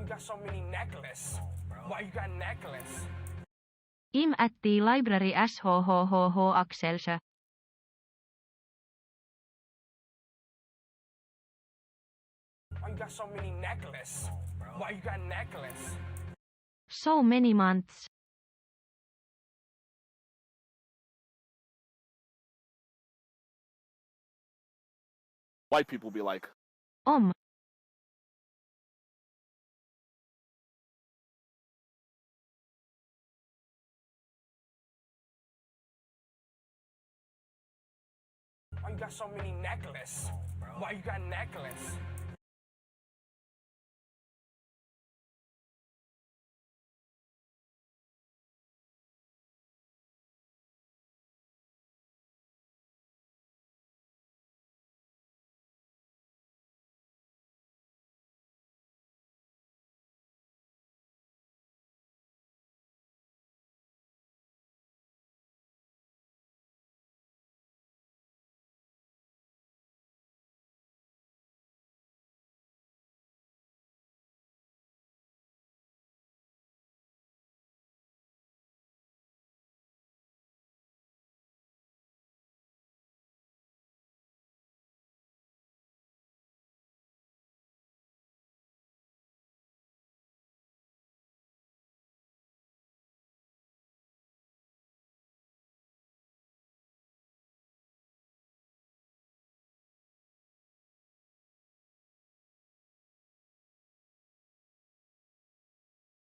you got so many necklaces? Why you got necklace? Im ätti library shhhh akselse. Why you got so many necklaces? Why you got necklace? So many months. White people be like, Why you got so many necklaces? Why you got necklace?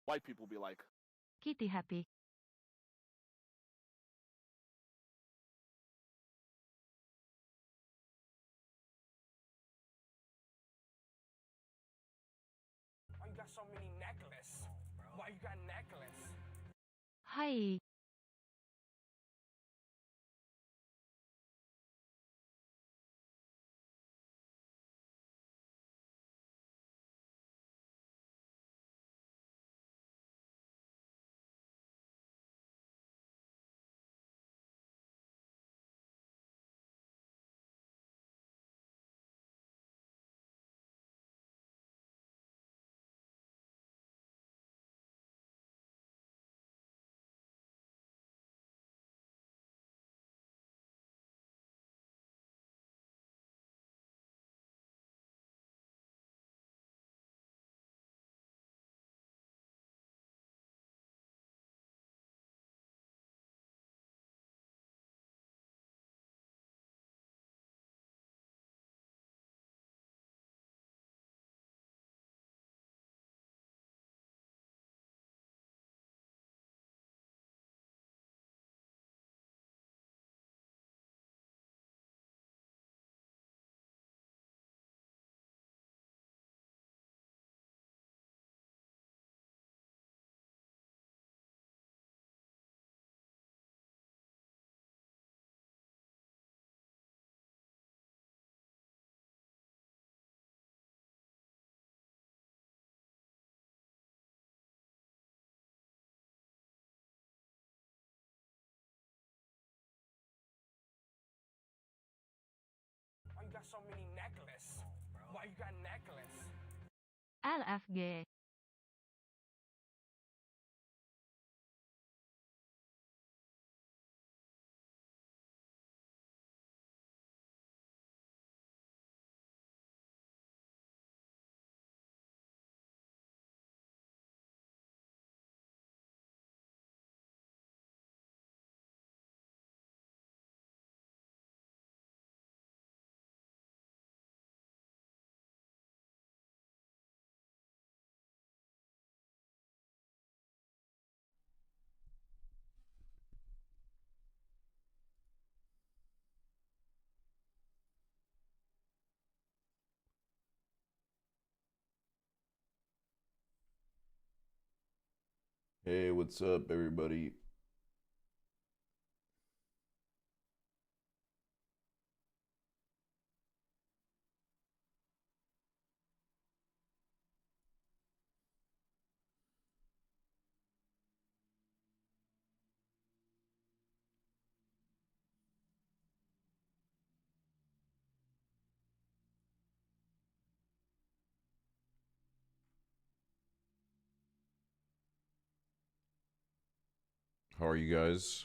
white people be like, kitty happy? Why you got so many necklaces? Why you got necklace? Hi. Why you got so many necklaces? Why you got necklace? LFG. Hey, what's up, everybody? How are you guys?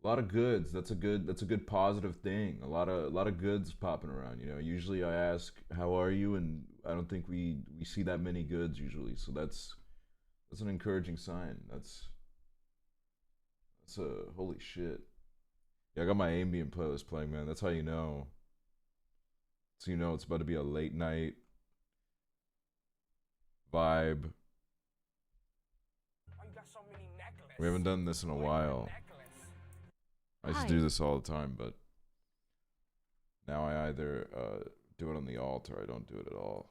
A lot of goods. That's a good positive thing. A lot of goods popping around, you know. Usually I ask, "How are you?" and I don't think we see that many goods usually. So that's an encouraging sign. That's a holy shit. Yeah, I got my ambient playlist playing, man. That's how you know. So you know it's about to be a late night vibe. Why you got so many necklaces? We haven't done this in a Why you got while. necklace? I used to do this all the time, but now I either do it on the alt or I don't do it at all.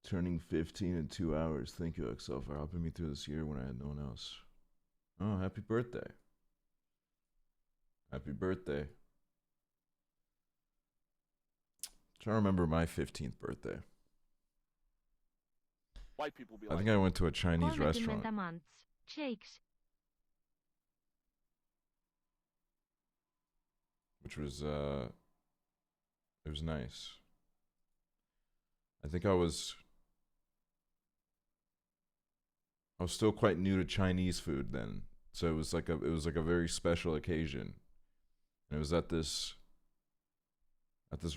Turning 15 in 2 hours. Thank you, Aksel, for helping me through this year when I had no one else. Oh, happy birthday. Happy birthday. Trying to remember my 15th birthday. white people be I like, think I went to a Chinese 30 restaurant, months. Shakes. which was it was nice. I think I was still quite new to Chinese food then. So it was like a very special occasion. And it was at this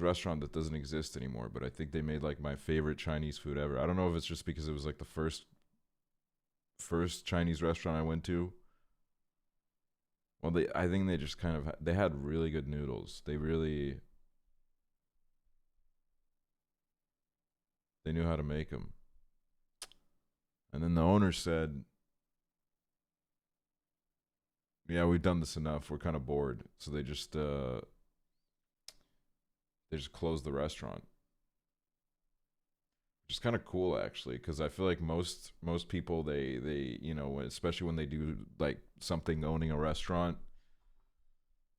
restaurant that doesn't exist anymore, but I think they made like my favorite Chinese food ever. I don't know if it's just because it was like the first Chinese restaurant I went to. Well, I think they just kind of they had really good noodles. They knew how to make them. And then the owner said, "Yeah, we've done this enough. We're kind of bored." So they just closed the restaurant. Which is kind of cool actually, because I feel like most people they you know, especially when they do like something owning a restaurant,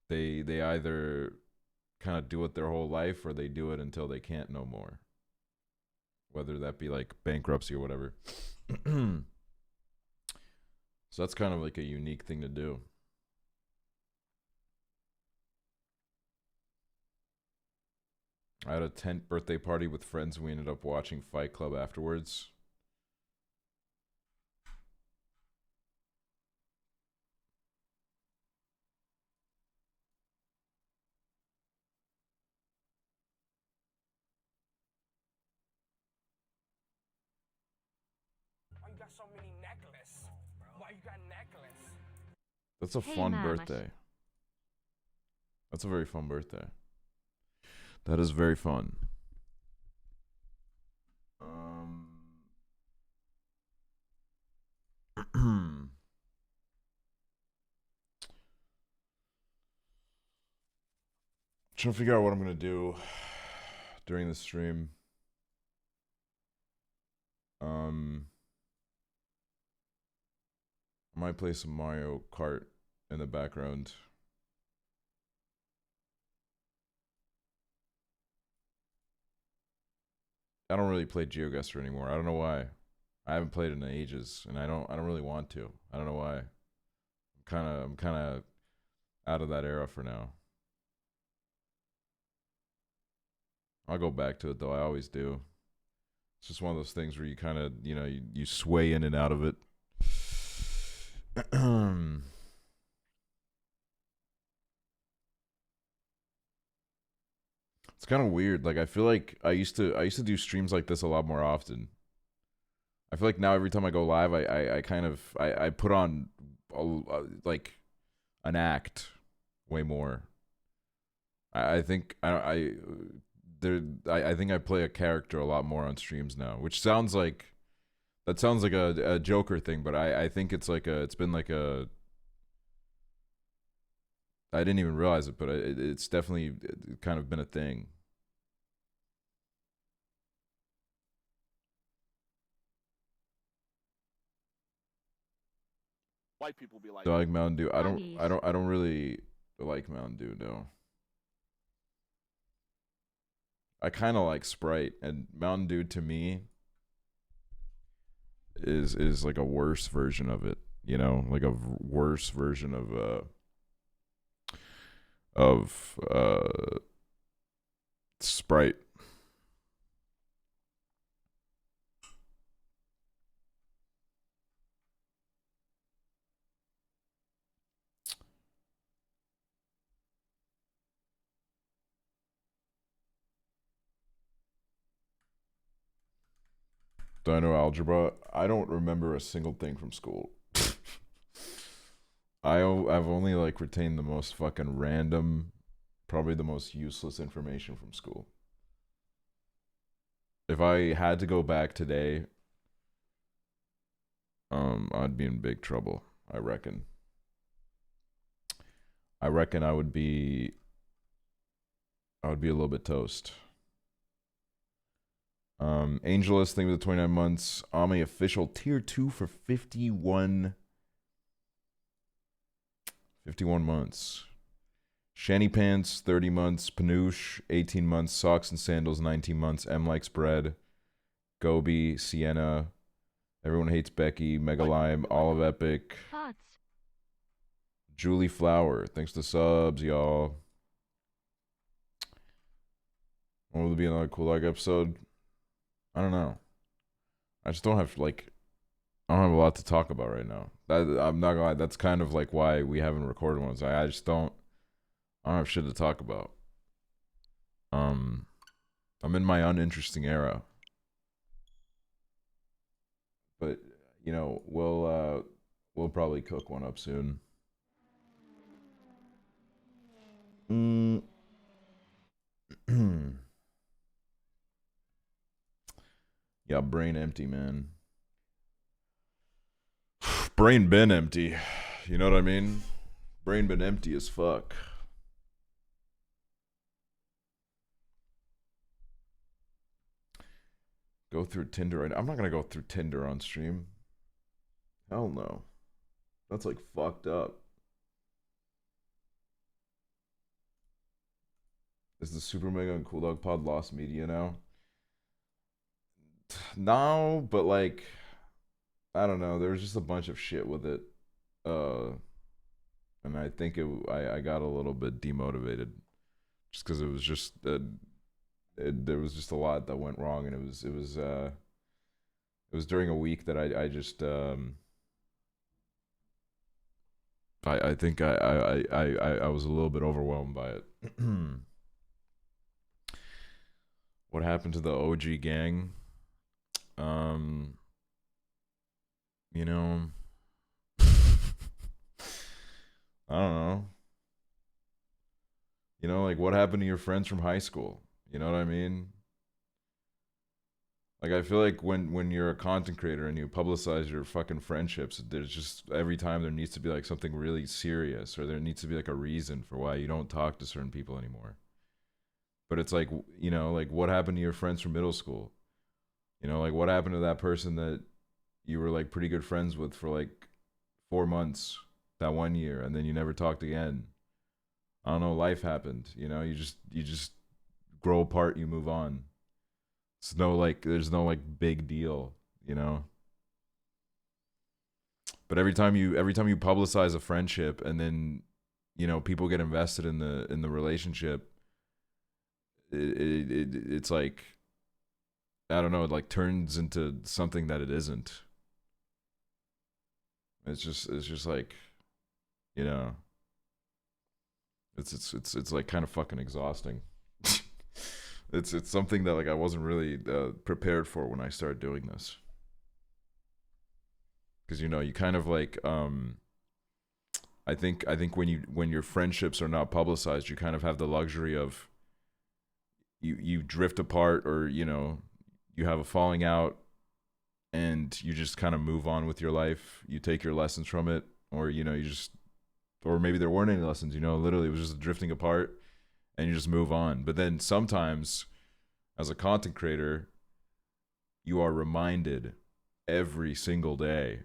they either kind of do it their whole life or they do it until they can't no more. Whether that be like bankruptcy or whatever. So that's kind of like a unique thing to do. I had a 10th birthday party with friends and we ended up watching Fight Club afterwards. Why you got so many necklaces? Why you got necklace? That's a Hey, fun mamas. birthday. That's a very fun birthday. That is very fun. Trying to figure out what I'm gonna do during the stream. I might play some Mario Kart in the background. I don't really play GeoGuessr anymore. I don't know why. I haven't played it in ages, and I don't really want to. I don't know why. I'm kind of out of that era for now. I'll go back to it though. I always do. It's just one of those things where you kind of, you know, you sway in and out of it. It's kind of weird. Like I feel like I used to do streams like this a lot more often. I feel like now every time I go live, I kind of I put on like an act way more. I think I there I think I play a character a lot more on streams now, which sounds like a Joker thing, but I think it's been like a I didn't even realize it, but it's definitely kind of been a thing. white people be like, Do I like Mountain Dew? Huggies. I don't really like Mountain Dew, no. I kind of like Sprite, and Mountain Dew to me is like a worse version of it, you know, like a worse version of Sprite. Do I know algebra? I don't remember a single thing from school. I've only like retained the most fucking random, probably the most useless information from school. If I had to go back today, I'd be in big trouble, I reckon. I reckon I would be a little bit toast. Angelus, thing with the 29 months. Ami official tier 2 for 51 months. Shanny Pants, 30 months. Panoosh, 18 months. Socks and Sandals, 19 months. M Likes Bread. Gobi, Sienna. Everyone Hates Becky. Mega Lime. Olive Epic. Thoughts. Julie Flower. Thanks to subs, y'all. When will there be another Cool Dog episode? I don't know. I just don't have I don't have a lot to talk about right now. I'm not gonna lie, that's kind of like why we haven't recorded one. I just don't have shit to talk about. I'm in my uninteresting era. But you know, we'll probably cook one up soon. Yeah, brain empty, man. Brain been empty. You know what I mean? Brain been empty as fuck. Go through Tinder right now. I'm not gonna go through Tinder on stream. Hell no. That's like fucked up. Is the Super Mega and Cool Dog Pod lost media now? No, but like, I don't know. There was just a bunch of shit with it, and I think I got a little bit demotivated, just because it was just there was just a lot that went wrong, and it was during a week that I just I think I was a little bit overwhelmed by it. What happened to the OG gang? You know, I don't know. You know, like what happened to your friends from high school? You know what I mean? Like I feel like when you're a content creator and you publicize your fucking friendships, there's just every time there needs to be like something really serious, or there needs to be like a reason for why you don't talk to certain people anymore. But it's like, you know, like what happened to your friends from middle school? You know, like what happened to that person that you were like pretty good friends with for like 4 months that one year, and then you never talked again? I don't know, life happened, you know, you just grow apart, you move on. There's no like big deal, you know. But every time you publicize a friendship, and then, you know, people get invested in the relationship, it's like, I don't know, it like turns into something that it isn't. It's just like, you know, it's like kind of fucking exhausting. It's something that like I wasn't really prepared for when I started doing this. Because, you know, you kind of like I think when your friendships are not publicized, you kind of have the luxury of you drift apart, or, you know, you have a falling out, and you just kind of move on with your life. You take your lessons from it, or, you know, or maybe there weren't any lessons, you know, literally it was just drifting apart, and you just move on. But then sometimes, as a content creator, you are reminded every single day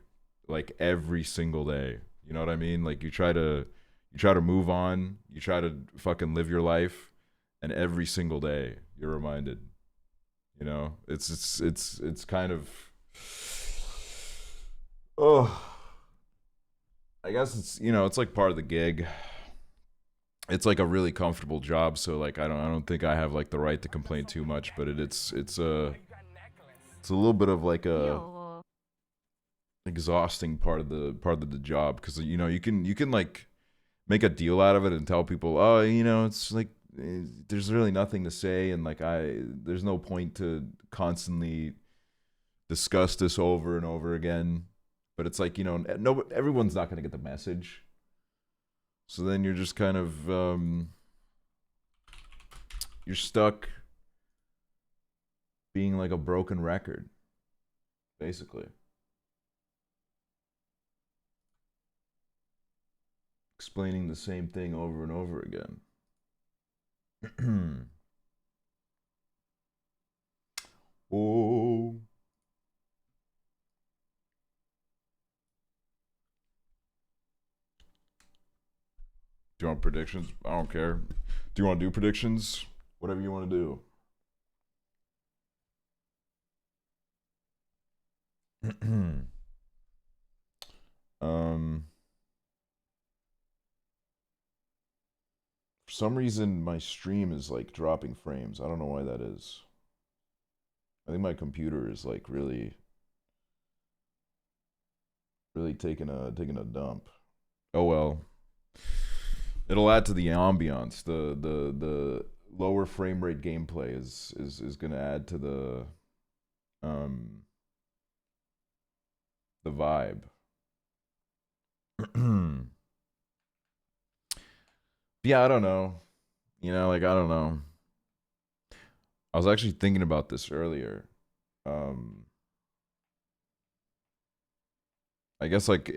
like every single day. You know what I mean? Like you try to move on, you try to fucking live your life, and every single day you're reminded. You know, it's kind of, oh, I guess it's, you know, it's like part of the gig. It's like a really comfortable job, so like I don't think I have like the right to complain too much, but it's a little bit of like a Yo. exhausting part of the job, because you know you can like make a deal out of it and tell people, oh, you know, it's like there's really nothing to say, and like there's no point to constantly discuss this over and over again. But it's like, you know, no, everyone's not going to get the message. So then you're just kind of you're stuck being like a broken record, basically. Explaining the same thing over and over again. Oh. Do you want predictions? I don't care. Do you want to do predictions? Whatever you want to do. For some reason my stream is like dropping frames. I don't know why that is. I think my computer is like really taking a dump. Oh well. It'll add to the ambiance. The lower frame rate gameplay is gonna add to the vibe. Yeah, I don't know. You know, like I don't know. I was actually thinking about this earlier. I guess like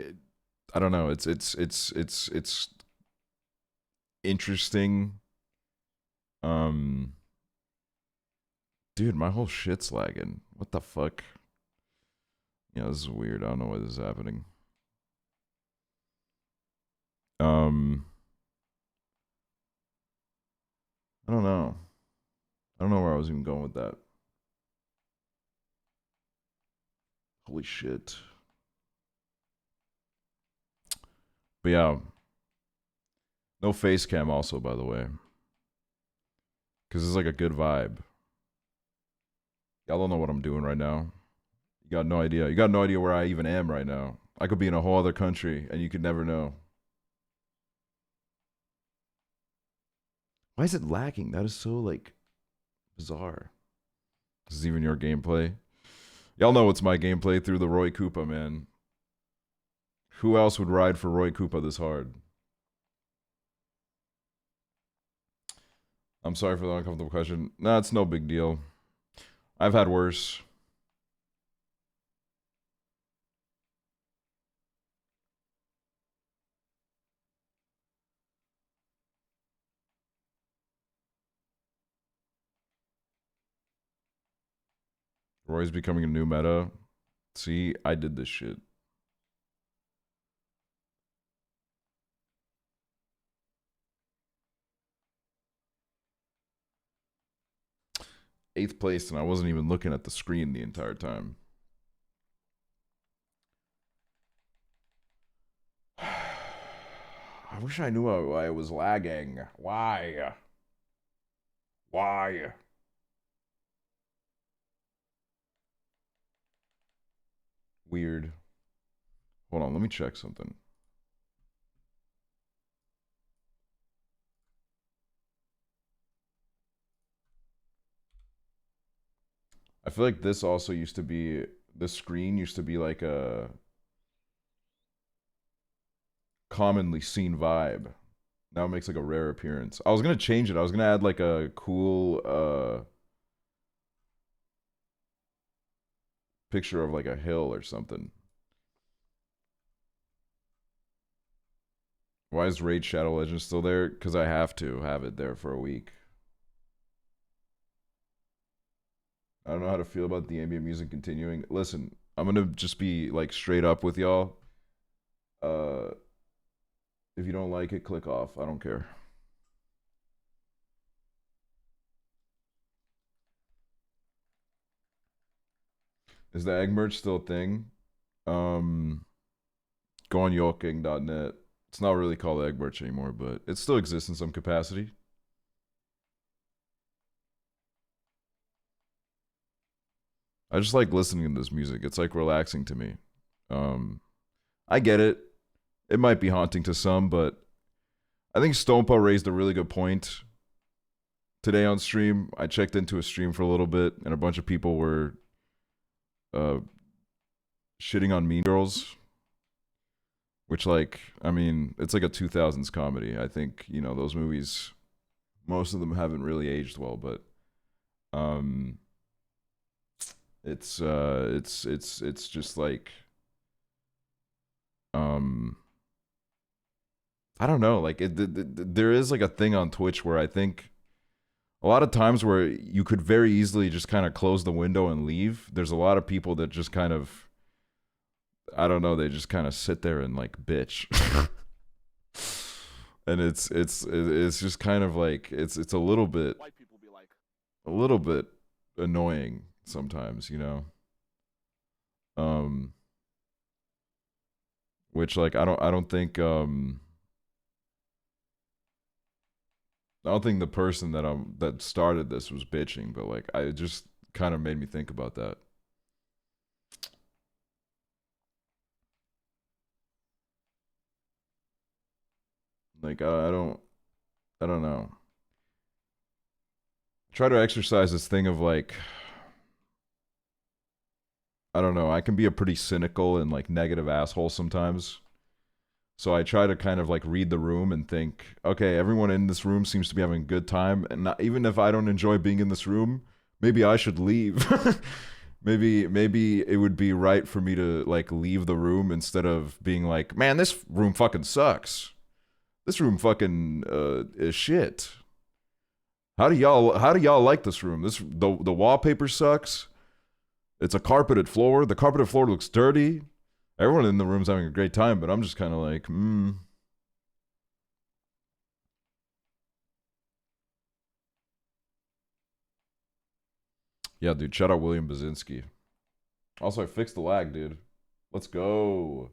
I don't know. It's interesting. Dude, my whole shit's lagging. What the fuck? Yeah, this is weird. I don't know why this is happening. I don't know. I don't know where I was even going with that. Holy shit. But yeah. No face cam also, by the way. Because it's like a good vibe. Y'all don't know what I'm doing right now. You got no idea. You got no idea where I even am right now. I could be in a whole other country and you could never know. Why is it lagging? That is so like bizarre. This is even your gameplay. Y'all know it's my gameplay through the Roy Koopa, man. Who else would ride for Roy Koopa this hard? I'm sorry for the uncomfortable question. Nah, it's no big deal. I've had worse. Roy's becoming a new meta. See, I did this shit. Eighth place, and I wasn't even looking at the screen the entire time. I wish I knew why it was lagging. Why? Why? Weird. Hold on, let me check something. I feel like this also used to be, this screen used to be like a commonly seen vibe. Now it makes like a rare appearance. I was gonna change it. I was gonna add like a cool picture of like a hill or something. Why is Raid Shadow Legends still there? Because I have to have it there for a week. I don't know how to feel about the ambient music continuing. Listen, I'm gonna just be like straight up with y'all. If you don't like it, click off. I don't care. Is the egg merch still a thing? Go on yolking.net. It's not really called egg merch anymore, but it still exists in some capacity. I just like listening to this music. It's like relaxing to me. I get it. It might be haunting to some, but I think Stompa raised a really good point today on stream. I checked into a stream for a little bit, and a bunch of people were shitting on Mean Girls, which, like, I mean, it's like a 2000s comedy. I think, you know, those movies, most of them haven't really aged well, but it's just like I don't know, like there is like a thing on Twitch where I think a lot of times where you could very easily just kind of close the window and leave. There's a lot of people that just kind of, I don't know, they just kind of sit there and like bitch. And it's just kind of like it's a little bit White people be like, annoying sometimes, you know. Which like I don't think the person that started this was bitching, but like it just kind of made me think about that. Like I don't know. Try to exercise this thing of like, I don't know, I can be a pretty cynical and like negative asshole sometimes. So I try to kind of like read the room and think, okay, everyone in this room seems to be having a good time, and not, even if I don't enjoy being in this room, maybe I should leave. maybe it would be right for me to like leave the room instead of being like, man, this room fucking sucks. This room fucking is shit. How do y'all like this room? The wallpaper sucks. It's a carpeted floor. The carpeted floor looks dirty. Everyone in the room's having a great time, but I'm just kind of like, Yeah, dude, shout out William Basinski. Also, I fixed the lag, dude. Let's go.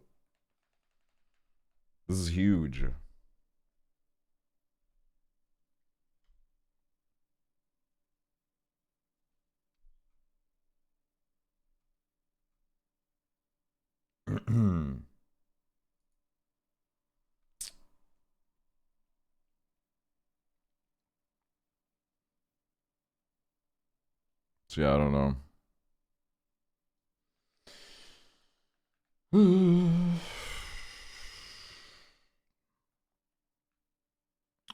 This is huge. So yeah, I don't know.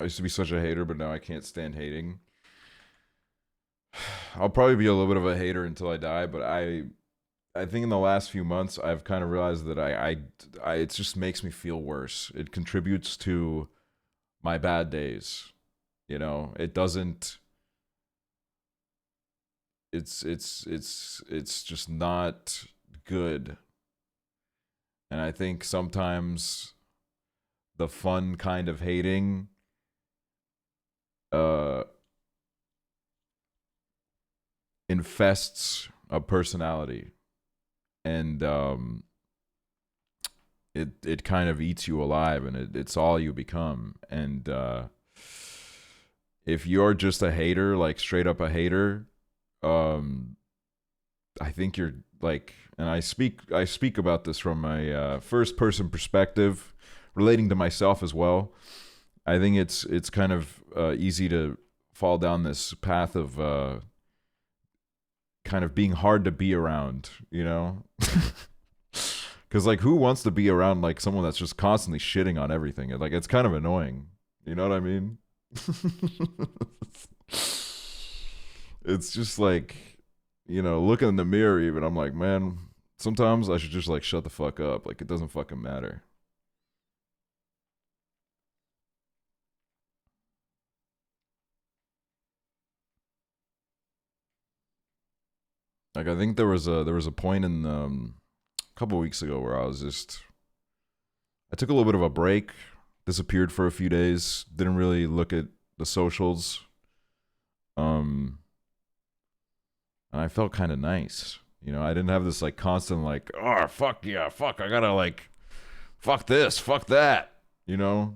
I used to be such a hater, but now I can't stand hating. I'll probably be a little bit of a hater until I die, but I think in the last few months I've kind of realized that I it just makes me feel worse. It contributes to my bad days. You know, it doesn't it's just not good. And I think sometimes the fun kind of hating infests a personality, and it kind of eats you alive, and it's all you become. And if you're just a hater, like straight up a hater, I think you're like, and I speak about this from a first person perspective, relating to myself as well. I think it's kind of easy to fall down this path of kind of being hard to be around, you know? Because like, who wants to be around like someone that's just constantly shitting on everything? Like, it's kind of annoying. You know what I mean? It's just like, you know, looking in the mirror even, I'm like, man, sometimes I should just like shut the fuck up. Like, it doesn't fucking matter. Like I think there was a point in a couple weeks ago where I took a little bit of a break, disappeared for a few days, didn't really look at the socials. And I felt kind of nice. You know, I didn't have this like constant like, oh fuck yeah, fuck, I gotta like fuck this, fuck that. You know?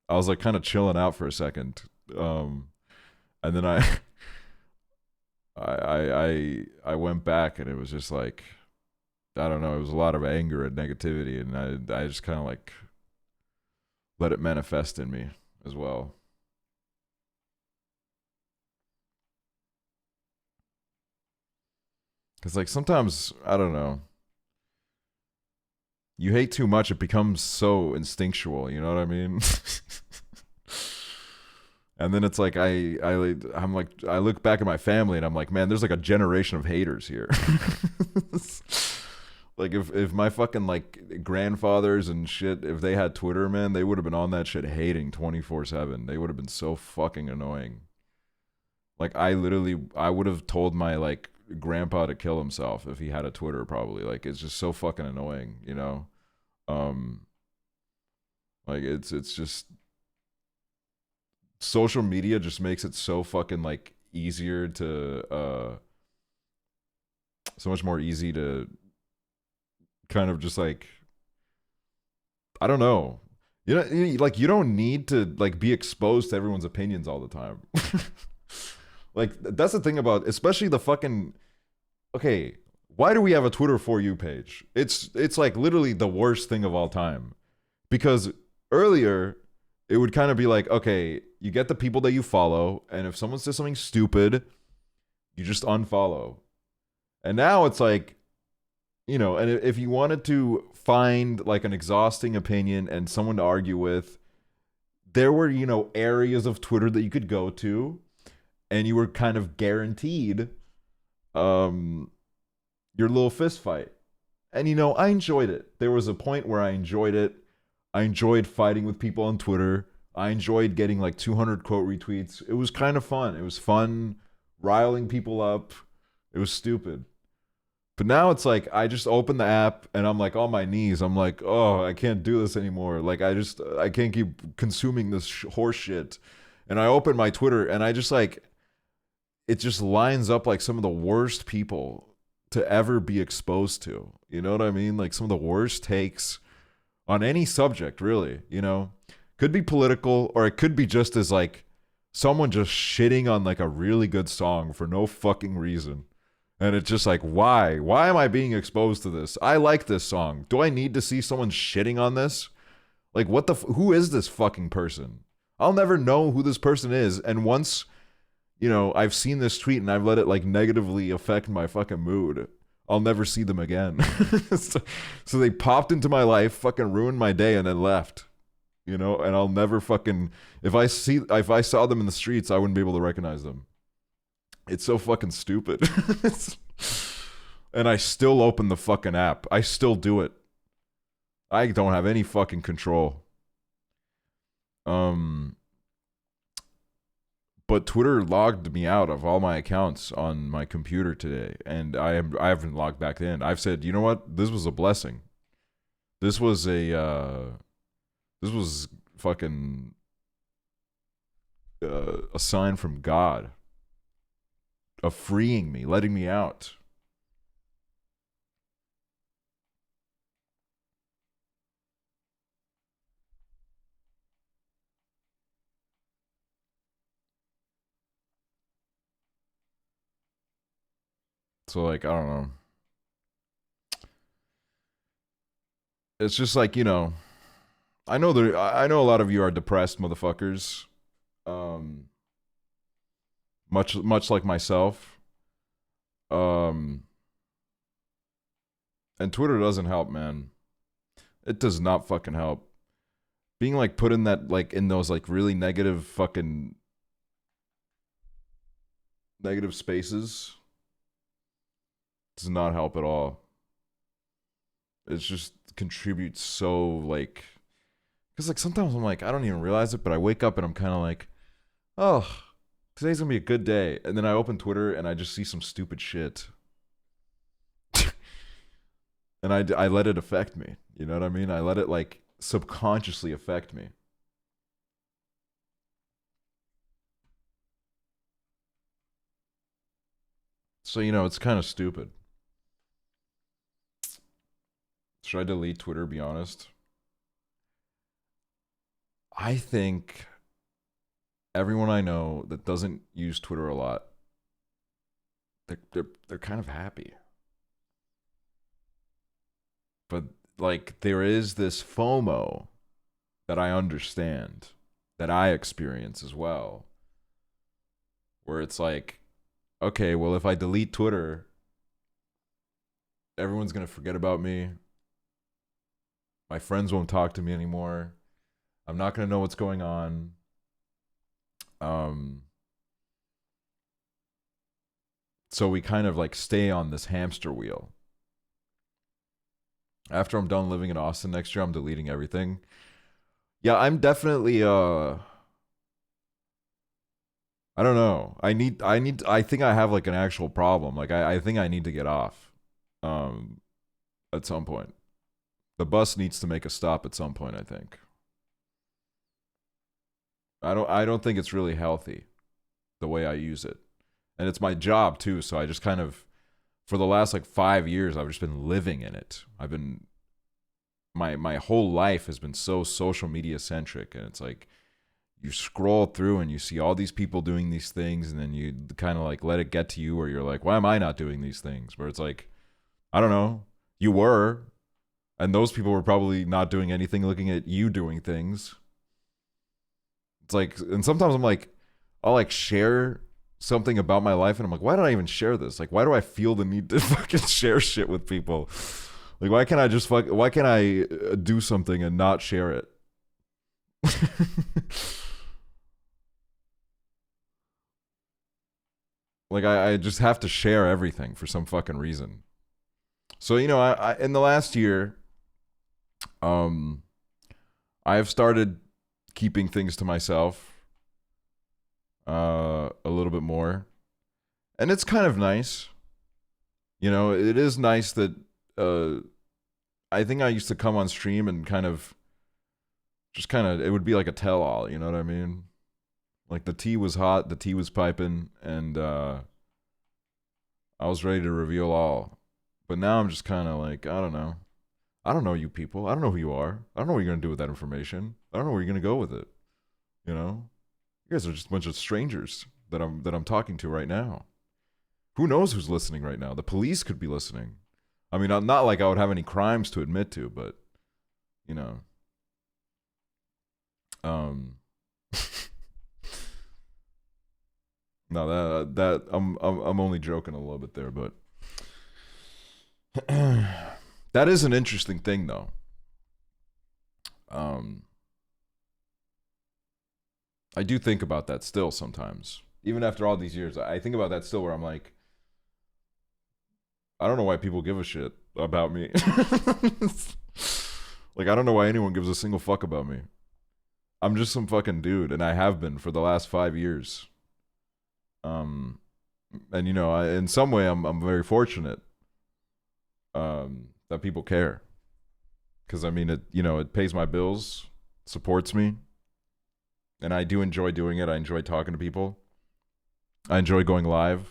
I was like kind of chilling out for a second. And then I went back and it was just like, I don't know, it was a lot of anger and negativity, and I just kind of like let it manifest in me as well. Cause like sometimes, I don't know, you hate too much, it becomes so instinctual, you know what I mean? And then it's like I'm like I look back at my family and I'm like, man, there's like a generation of haters here. Like if my fucking like grandfathers and shit, if they had Twitter, man, they would have been on that shit hating 24/7. They would have been so fucking annoying. Like I would have told my like grandpa to kill himself if he had a Twitter, probably. Like it's just so fucking annoying, you know? Like it's just social media just makes it so fucking like easier to so much more easy to kind of just like, I don't know, you know, like you don't need to like be exposed to everyone's opinions all the time. Like that's the thing about especially the fucking, okay, why do we have a Twitter For You page? It's like literally the worst thing of all time, because earlier it would kind of be like, okay, you get the people that you follow, and if someone says something stupid, you just unfollow. And now it's like, you know, and if you wanted to find like an exhausting opinion and someone to argue with, there were, you know, areas of Twitter that you could go to, and you were kind of guaranteed your little fist fight. And, you know, I enjoyed it. There was a point where I enjoyed it. I enjoyed fighting with people on Twitter. I enjoyed getting like 200 quote retweets. It was kind of fun. It was fun riling people up. It was stupid. But now it's like I just open the app and I'm like on my knees. I'm like, oh, I can't do this anymore. Like I can't keep consuming this horse shit. And I open my Twitter and I just like, it just lines up like some of the worst people to ever be exposed to. You know what I mean? Like some of the worst takes on any subject, really, you know? Could be political, or it could be just as like someone just shitting on like a really good song for no fucking reason. And it's just like, why? Why am I being exposed to this? I like this song. Do I need to see someone shitting on this? Like, what the who is this fucking person? I'll never know who this person is. And once, you know, I've seen this tweet and I've let it like negatively affect my fucking mood, I'll never see them again. So they popped into my life, fucking ruined my day, and then left. You know, and I'll never fucking, if I saw them in the streets, I wouldn't be able to recognize them. It's so fucking stupid. And I still open the fucking app. I still do it. I don't have any fucking control. But Twitter logged me out of all my accounts on my computer today, and I haven't logged back in. I've said, you know what? This was a blessing. This was fucking a sign from God of freeing me, letting me out. So like, I don't know. It's just like, you know, I know a lot of you are depressed motherfuckers. Much like myself. And Twitter doesn't help, man. It does not fucking help. Being like put in that like in those like really negative fucking negative spaces does not help at all. It just contributes so like, because like sometimes I'm like, I don't even realize it, but I wake up and I'm kind of like, oh, today's gonna be a good day, and then I open Twitter and I just see some stupid shit. And I let it affect me. You know what I mean? I let it like subconsciously affect me. So, you know, it's kind of stupid. Should I delete Twitter, be honest? I think everyone I know that doesn't use Twitter a lot, they're kind of happy. But like there is this FOMO that I understand, that I experience as well, where it's like, okay, well, if I delete Twitter, everyone's going to forget about me. My friends won't talk to me anymore. I'm not going to know what's going on. So we kind of like stay on this hamster wheel. After I'm done living in Austin next year, I'm deleting everything. Yeah, I'm definitely I don't know. I think I have like an actual problem. Like I think I need to get off at some point. The bus needs to make a stop at some point, I think. I don't think it's really healthy the way I use it. And it's my job too, so I just kind of for the last like 5 years I've just been living in it. I've been my whole life has been so social media centric, and it's like you scroll through and you see all these people doing these things, and then you kind of like let it get to you where you're like, why am I not doing these things? Where it's like, I don't know, you were, and those people were probably not doing anything looking at you doing things. It's like, and sometimes I'm like, I'll like share something about my life and I'm like, why did I even share this? Like, why do I feel the need to fucking share shit with people? Like, why can't I do something and not share it? Like, I just have to share everything for some fucking reason. So, you know, I in the last year, I have started keeping things to myself a little bit more. And it's kind of nice. You know, it is nice that I think I used to come on stream and it would be like a tell-all, you know what I mean? Like the tea was hot, the tea was piping, and I was ready to reveal all. But now I'm just kind of like, I don't know. I don't know you people. I don't know who you are. I don't know what you're going to do with that information. I don't know where you're going to go with it. You know? You guys are just a bunch of strangers that I'm talking to right now. Who knows who's listening right now? The police could be listening. I mean, not like I would have any crimes to admit to, but you know. No, that I'm only joking a little bit there, but that is an interesting thing though. I do think about that still sometimes. Even after all these years, I think about that still where I'm like, I don't know why people give a shit about me. Like, I don't know why anyone gives a single fuck about me. I'm just some fucking dude, and I have been for the last 5 years. And you know, in some way, I'm very fortunate that people care, because I mean, it pays my bills, supports me, and I do enjoy doing it. I enjoy talking to people. I enjoy going live.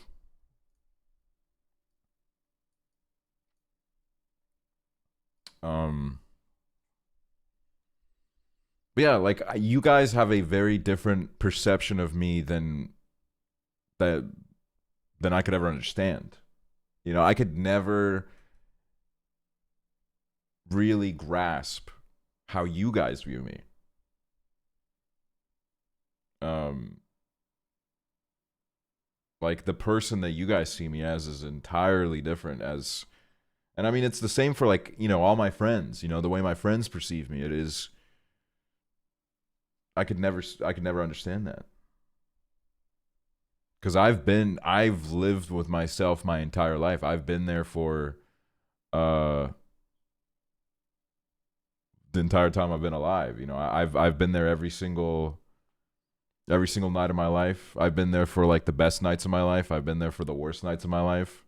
But yeah, like you guys have a very different perception of me than I could ever understand. You know, I could never really grasp how you guys view me. Like the person that you guys see me as is entirely different as, and I mean, it's the same for like, you know, all my friends, you know, the way my friends perceive me, it is, I could never understand that. Because I've lived with myself my entire life. I've been there for the entire time I've been alive. You know, I've been there every single night of my life. I've been there for like the best nights of my life. I've been there for the worst nights of my life.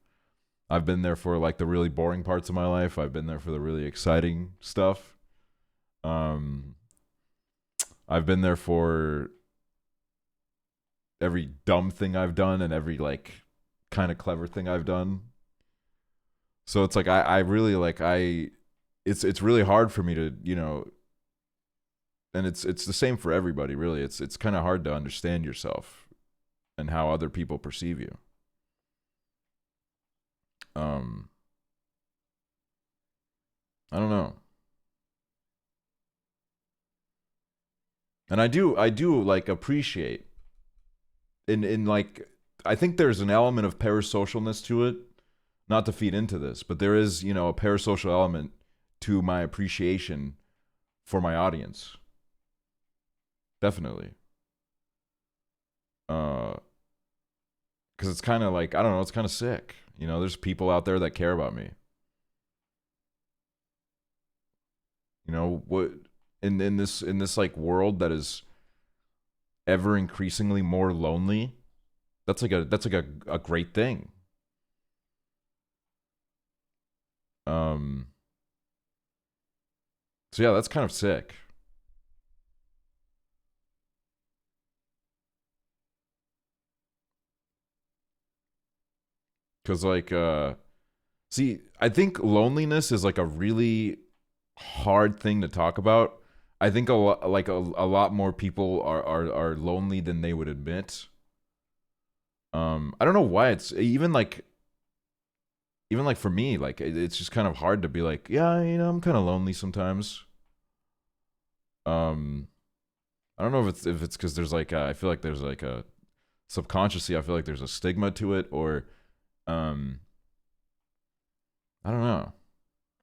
I've been there for like the really boring parts of my life. I've been there for the really exciting stuff. I've been there for every dumb thing I've done and every like kind of clever thing I've done. So it's like I really like it's really hard for me to, you know, and it's the same for everybody really. It's kind of hard to understand yourself and how other people perceive you. I don't know. And I do like appreciate in like I think there's an element of parasocialness to it, not to feed into this, but there is, you know, a parasocial element to my appreciation for my audience. Definitely. Cuz it's kind of like, I don't know, it's kind of sick. You know, there's people out there that care about me. You know, what in this like world that is ever increasingly more lonely, that's like a great thing. So yeah, that's kind of sick. Cuz like see, I think loneliness is like a really hard thing to talk about. I think a lot more people are lonely than they would admit. I don't know why it's even like for me, like it's just kind of hard to be like, yeah, you know, I'm kind of lonely sometimes. I don't know if it's because there's like I feel like there's like a subconsciously I feel like there's a stigma to it, or I don't know.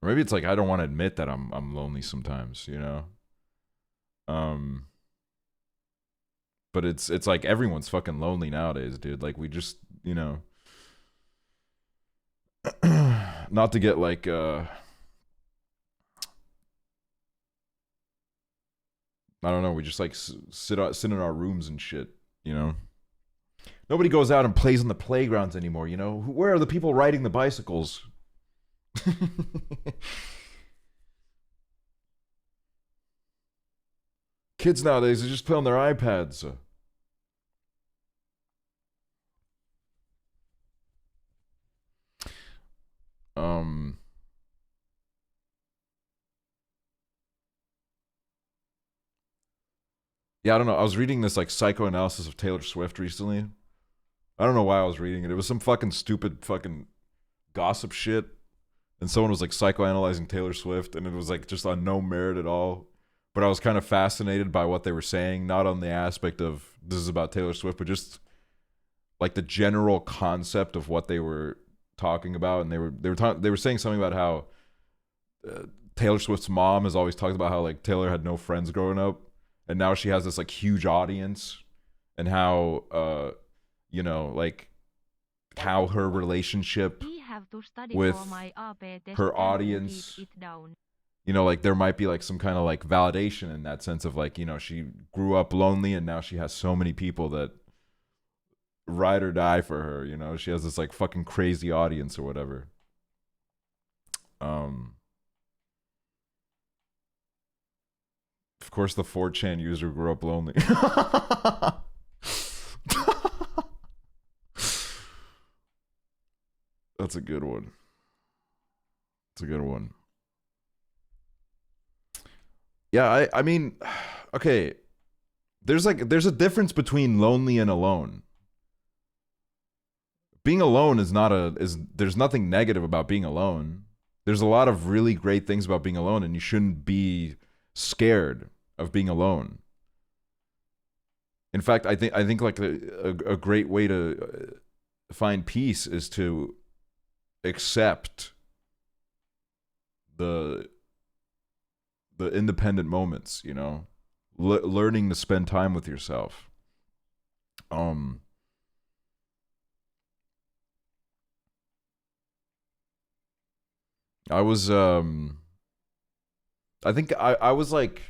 Or maybe it's like I don't want to admit that I'm lonely sometimes, you know. But it's like everyone's fucking lonely nowadays, dude. Like we just, you know, not to get like I don't know, we just like sit in our rooms and shit, you know. Nobody goes out and plays on the playgrounds anymore, you know. Where are the people riding the bicycles? Kids nowadays, they just play on their iPads. Yeah, I don't know. I was reading this like psychoanalysis of Taylor Swift recently. I don't know why I was reading it. It was some fucking stupid fucking gossip shit. And someone was like psychoanalyzing Taylor Swift, and it was like just on no merit at all. But I was kind of fascinated by what they were saying, not on the aspect of this is about Taylor Swift, but just like the general concept of what they were talking about. And they were saying something about how Taylor Swift's mom has always talked about how like Taylor had no friends growing up, and now she has this like huge audience, and how you know, like how her relationship with her audience, you know, like there might be like some kind of like validation in that sense of like, you know, she grew up lonely and now she has so many people that ride or die for her, you know. She has this like fucking crazy audience or whatever. Of course the 4chan user grew up lonely. That's a good one. It's a good one. Yeah, I mean, okay. There's a difference between lonely and alone. Being alone there's nothing negative about being alone. There's a lot of really great things about being alone, and you shouldn't be scared of being alone. In fact, I think like a great way to find peace is to accept the independent moments, you know, learning to spend time with yourself. I was I think I was like,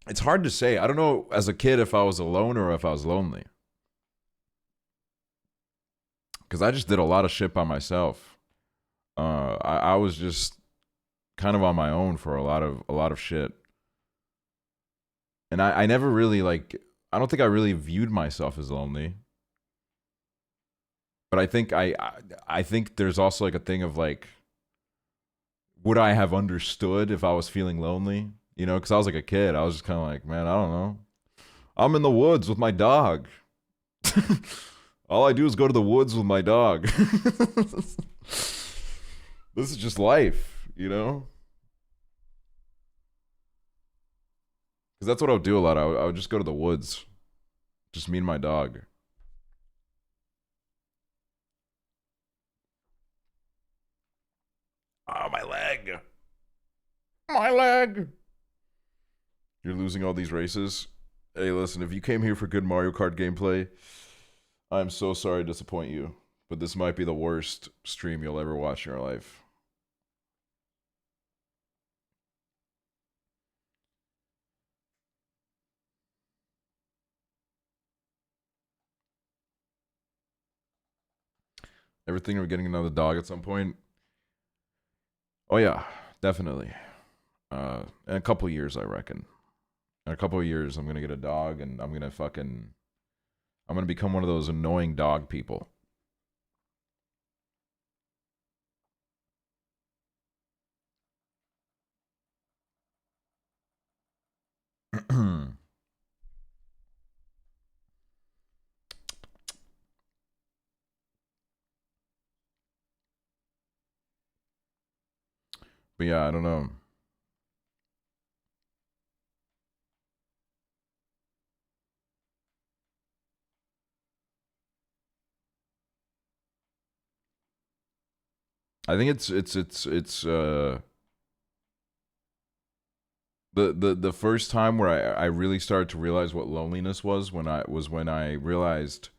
it's hard to say. I don't know as a kid if I was alone or if I was lonely. because I just did a lot of shit by myself. I was just kind of on my own for a lot of shit, and I never really like. I don't think I really viewed myself as lonely. But I think I think there's also like a thing of like, would I have understood if I was feeling lonely? You know, because I was like a kid. I was just kind of like, man, I don't know. I'm in the woods with my dog. All I do is go to the woods with my dog. This is just life, you know? Because that's what I would do a lot. I would just go to the woods. Just me and my dog. Oh, my leg. My leg. You're losing all these races? Hey, listen, if you came here for good Mario Kart gameplay, I'm so sorry to disappoint you, but this might be the worst stream you'll ever watch in your life. Ever thinking of getting another dog at some point? Oh yeah, definitely. In a couple years, I reckon. In a couple of years, I'm gonna get a dog, and I'm gonna become one of those annoying dog people. But yeah, I don't know. I think it's the first time where I really started to realize what loneliness was when I realized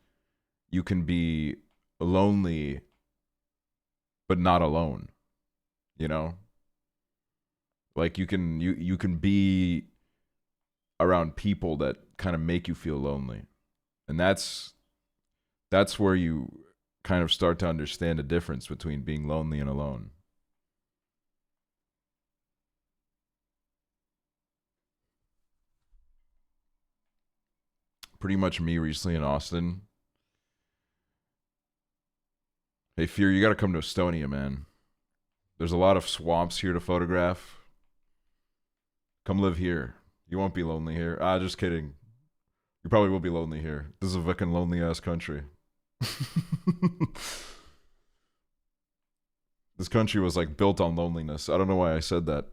you can be lonely but not alone, you know? Like you can be around people that kind of make you feel lonely. And that's where you kind of start to understand the difference between being lonely and alone. Pretty much me recently in Austin. Hey, Fear, you got to come to Estonia, man. There's a lot of swamps here to photograph. Come live here. You won't be lonely here. Ah, just kidding. You probably will be lonely here. This is a fucking lonely ass country. This country was like built on loneliness. I don't know why I said that.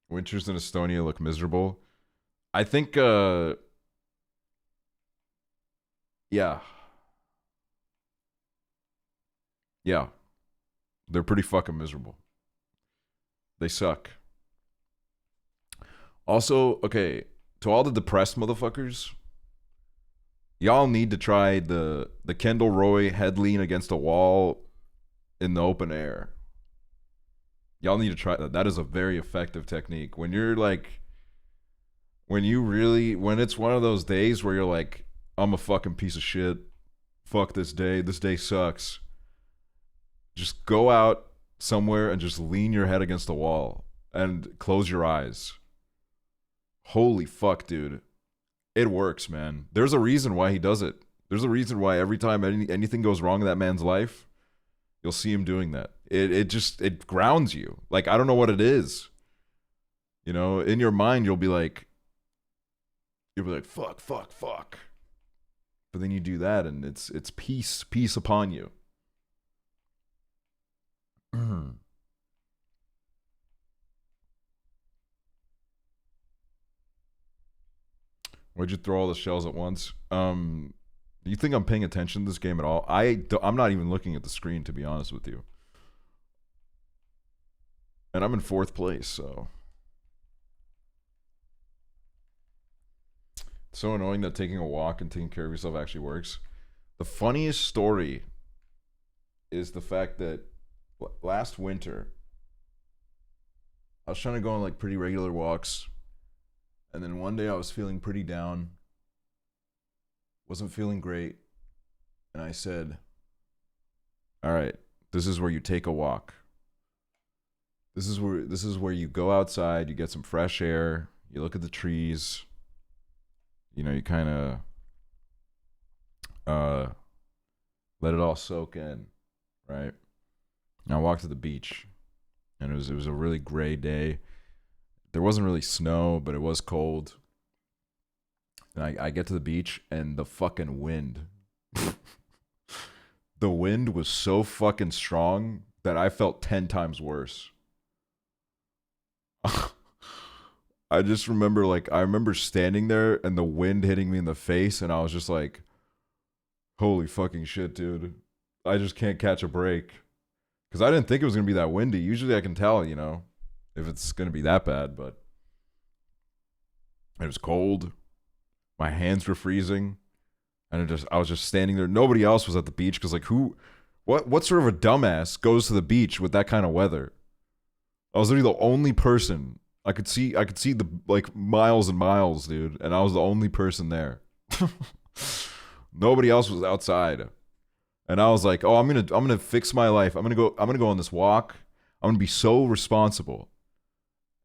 Winters in Estonia look miserable. I think yeah. Yeah. They're pretty fucking miserable. They suck. Also, okay, to all the depressed motherfuckers, y'all need to try the Kendall Roy head lean against a wall in the open air. Y'all need to try that. That is a very effective technique. When you're like, when it's one of those days where you're like, I'm a fucking piece of shit. Fuck this day. This day sucks. Just go out somewhere and just lean your head against the wall and close your eyes. Holy fuck, dude. It works, man. There's a reason why he does it. There's a reason why every time anything goes wrong in that man's life, you'll see him doing that. It grounds you. Like, I don't know what it is. You know, in your mind, you'll be like, fuck, fuck, fuck. But then you do that and it's peace upon you. Why'd you throw all the shells at once? Do you think I'm paying attention to this game at all? I'm not even looking at the screen, to be honest with you. And I'm in 4th place, so. It's so annoying that taking a walk and taking care of yourself actually works. The funniest story is the fact that last winter, I was trying to go on like pretty regular walks. And then one day I was feeling pretty down. Wasn't feeling great. And I said, all right, this is where you take a walk. This is where you go outside, you get some fresh air, you look at the trees, you know, you kind of let it all soak in, right? And I walked to the beach, and it was a really gray day. There wasn't really snow, but it was cold. And I get to the beach, and the fucking wind. The wind was so fucking strong that I felt 10 times worse. I just remember, like, I remember standing there and the wind hitting me in the face, and I was just like, holy fucking shit, dude. I just can't catch a break. Because I didn't think it was going to be that windy. Usually I can tell, you know, if it's going to be that bad, but it was cold. My hands were freezing. And I was just standing there. Nobody else was at the beach because, like, what sort of a dumbass goes to the beach with that kind of weather? I was literally the only person. I could see the, like, miles and miles, dude, and I was the only person there. Nobody else was outside. And I was like, "Oh, I'm going to fix my life. I'm going to go on this walk. I'm going to be so responsible."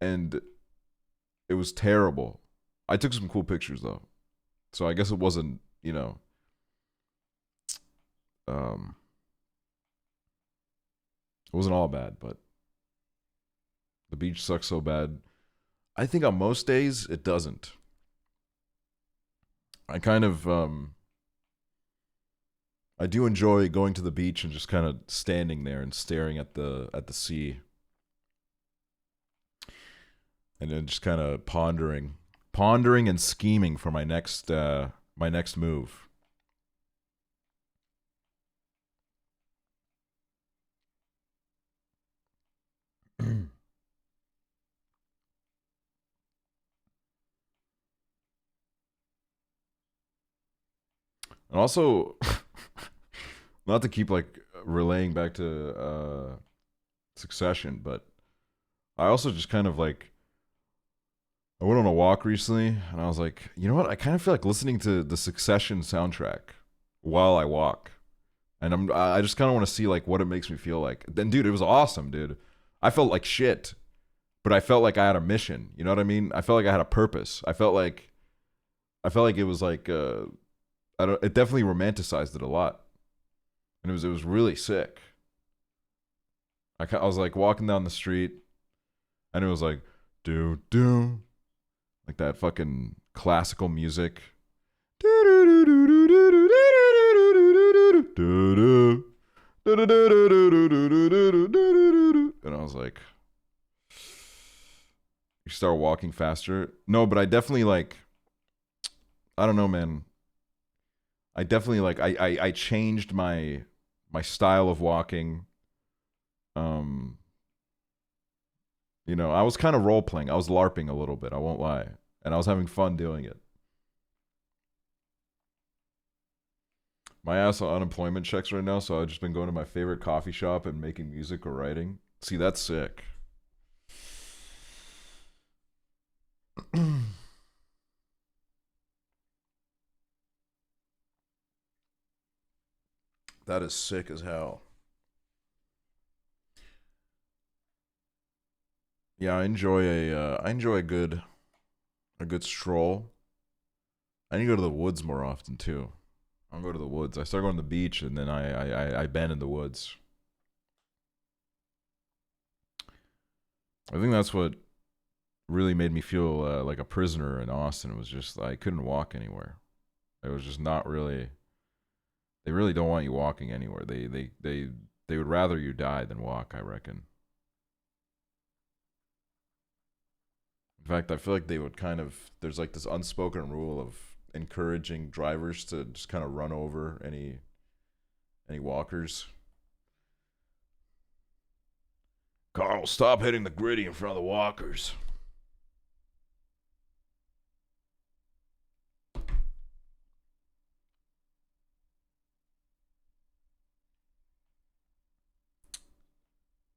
And it was terrible. I took some cool pictures though. So I guess it wasn't, you know, it wasn't all bad, but the beach sucks so bad. I think on most days it doesn't. I kind of I do enjoy going to the beach and just kind of standing there and staring at the sea. And then just kind of pondering and scheming for my next move. And also, not to keep like relaying back to Succession, but I also just kind of like, I went on a walk recently and I was like, you know what? I kind of feel like listening to the Succession soundtrack while I walk. And I just kind of want to see like what it makes me feel like. Then dude, it was awesome, dude. I felt like shit, but I felt like I had a mission. You know what I mean? I felt like I had a purpose. I felt like it was like it definitely romanticized it a lot. And it was really sick. I was like walking down the street and it was like do do, like that fucking classical music. And I was like, you start walking faster. No, but I definitely like, I don't know, man. I definitely like, I changed my style of walking. You know, I was kind of role playing. I was LARPing a little bit. I won't lie, and I was having fun doing it. My ass on unemployment checks right now, so I've just been going to my favorite coffee shop and making music or writing. See, that's sick. That is sick as hell. Yeah, I enjoy a good stroll. I need to go to the woods more often too. I'll go to the woods. I start going to the beach and then I bend in the woods. I think that's what really made me feel like a prisoner in Austin. It was just I couldn't walk anywhere. It was just not really. They really don't want you walking anywhere. They would rather you die than walk, I reckon. In fact, I feel like they would kind of, there's like this unspoken rule of encouraging drivers to just kind of run over any walkers. Carl, stop hitting the gritty in front of the walkers.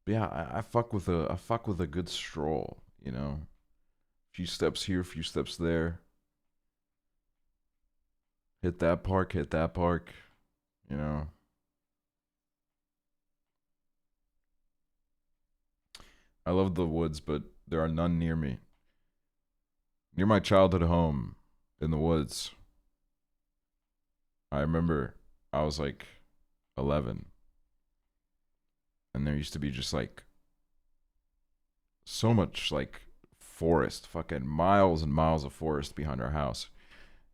But yeah, I fuck with a good stroll, you know. Few steps here, few steps there. Hit that park, you know. I love the woods, but there are none near me. Near my childhood home in the woods. I remember I was like 11, and there used to be just like so much like forest, fucking miles and miles of forest behind our house.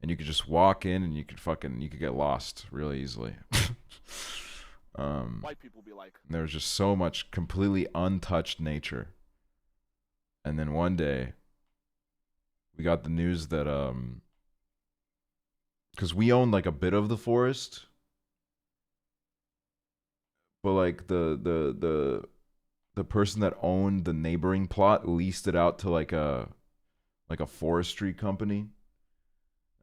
And you could just walk in and you could get lost really easily. White people be like, There was just so much completely untouched nature. And then one day we got the news that because we owned like a bit of the forest, but like the person that owned the neighboring plot leased it out to like a forestry company,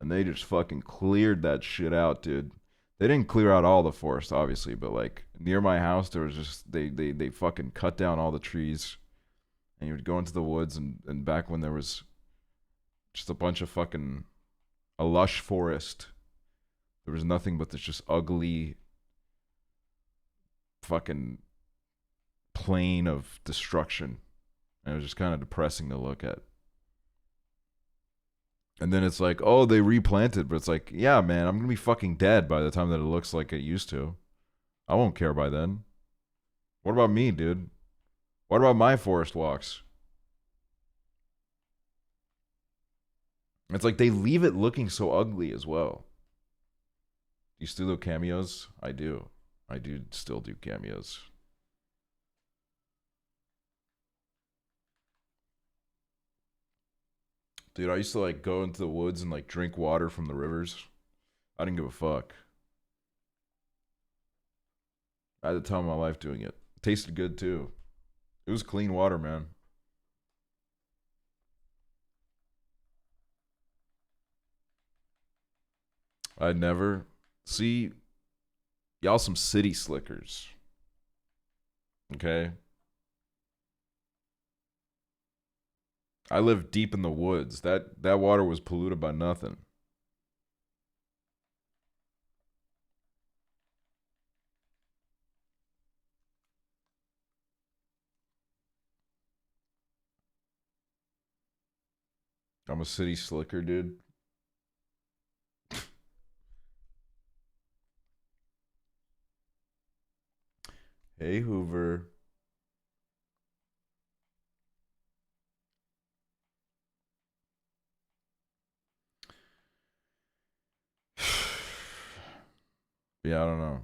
and they just fucking cleared that shit out, dude. They didn't clear out all the forest, obviously, but like near my house, there was just they fucking cut down all the trees, and you would go into the woods, and back when there was just a bunch of fucking a lush forest, there was nothing but this just ugly fucking plain of destruction, and it was just kind of depressing to look at. And then it's like, oh, they replanted, but it's like, yeah, man, I'm gonna be fucking dead by the time that it looks like it used to. I won't care by then. What about me, dude? What about my forest walks? It's like they leave it looking so ugly as well. You still do cameos? I do. I do still do cameos. Dude, I used to like go into the woods and like drink water from the rivers. I didn't give a fuck. I had the time of my life doing it. Tasted good too. It was clean water, man. I'd never see y'all some city slickers. Okay? I live deep in the woods. That water was polluted by nothing. I'm a city slicker, dude. Hey, Hoover. Yeah, I don't know.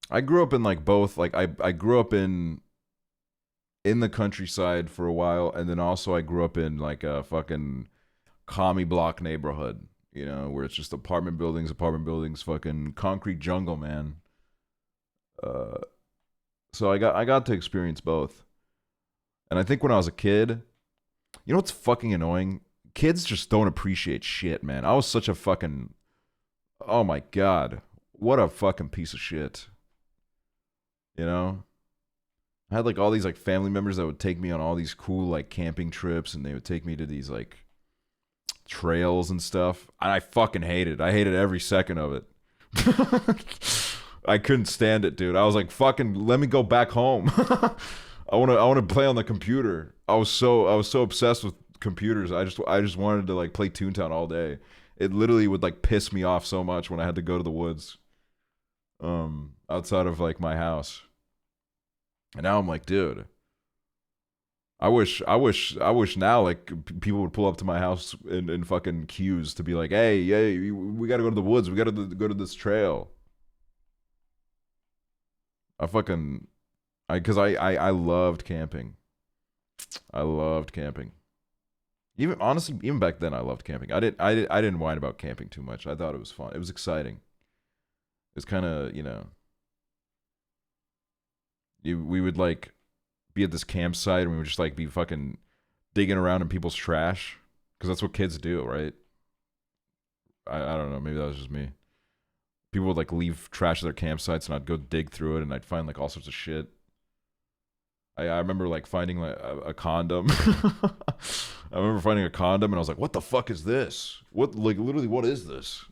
I grew up in like both. Like I grew up in the countryside for a while, and then also I grew up in like a fucking commie block neighborhood, you know, where it's just apartment buildings, fucking concrete jungle, man. Uh, so I got to experience both. And I think when I was a kid, you know what's fucking annoying? Kids just don't appreciate shit, man. I was such a fucking, oh my god, what a fucking piece of shit. You know? I had like all these like family members that would take me on all these cool like camping trips, and they would take me to these like trails and stuff. And I fucking hated it. I hated every second of it. I couldn't stand it, dude. I was like, fucking let me go back home. I wanna play on the computer. I was so obsessed with computers. I just wanted to like play Toontown all day. It literally would like piss me off so much when I had to go to the woods outside of like my house. And now I'm like, dude, I wish now like people would pull up to my house in fucking queues to be like, hey, we got to go to the woods. We got to go to this trail. Because I loved camping. I loved camping. Even honestly, even back then, I loved camping. I didn't whine about camping too much. I thought it was fun. It was exciting. It's kind of, you know, we would like be at this campsite, and we would just like be fucking digging around in people's trash, because that's what kids do, right? I don't know. Maybe that was just me. People would like leave trash at their campsites, and I'd go dig through it, and I'd find like all sorts of shit. I remember like finding like a condom. I remember finding a condom, and I was like, "What the fuck is this? What like literally what is this?"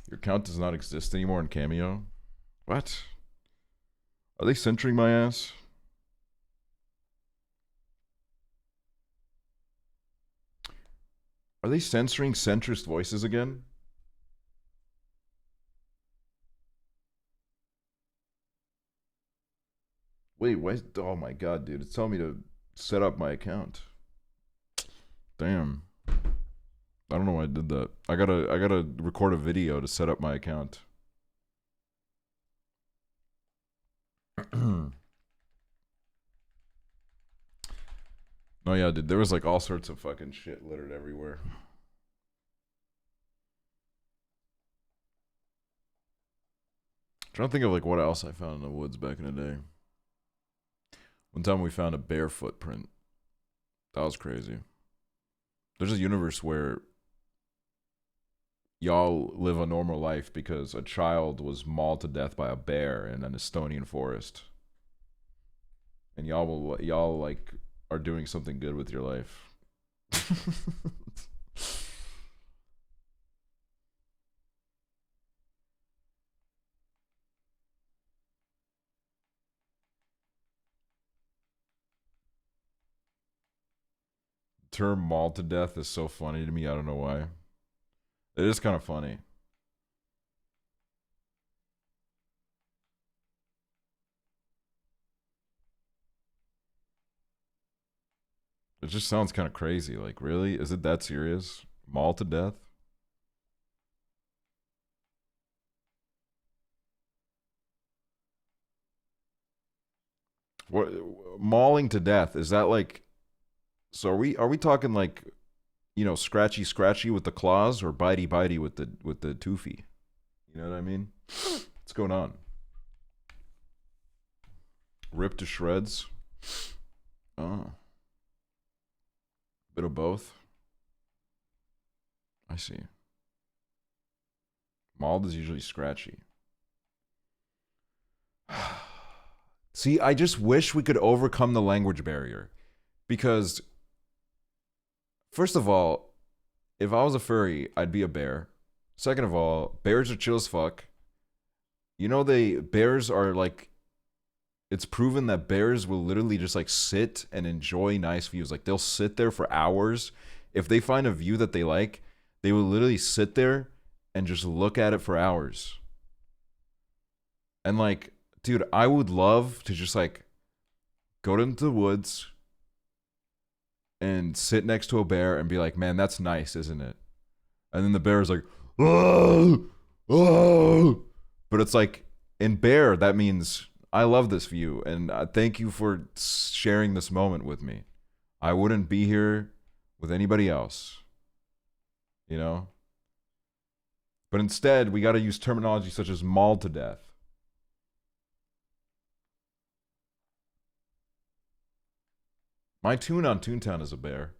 Your account does not exist anymore in Cameo. What? Are they censoring my ass? Are they censoring centrist voices again? Wait, what? Oh my god, dude. It's telling me to set up my account. Damn. I don't know why I did that. I gotta record a video to set up my account. No, yeah, dude. There was like all sorts of fucking shit littered everywhere. Trying to think of like what else I found in the woods back in the day. One time we found a bear footprint. That was crazy. There's a universe where y'all live a normal life because a child was mauled to death by a bear in an Estonian forest. And y'all like are doing something good with your life. Term mauled to death is so funny to me. I don't know why. It is kind of funny. It just sounds kind of crazy. Like, really? Is it that serious? Mauled to death? What mauling to death? Is that like so are we talking like, you know, scratchy scratchy with the claws or bitey bitey with the toofy? You know what I mean? What's going on? Ripped to shreds? Oh. Bit of both. I see. Mauled is usually scratchy. See, I just wish we could overcome the language barrier. Because, first of all, if I was a furry, I'd be a bear. Second of all, bears are chill as fuck. You know, bears are like, it's proven that bears will literally just like sit and enjoy nice views. Like they'll sit there for hours. If they find a view that they like, they will literally sit there and just look at it for hours. And like, dude, I would love to just like go into the woods and sit next to a bear and be like, man, that's nice, isn't it? And then the bear is like, oh, oh. But it's like, in bear, that means I love this view and thank you for sharing this moment with me. I wouldn't be here with anybody else, you know? But instead, we got to use terminology such as mauled to death. My tune on Toontown is a bear.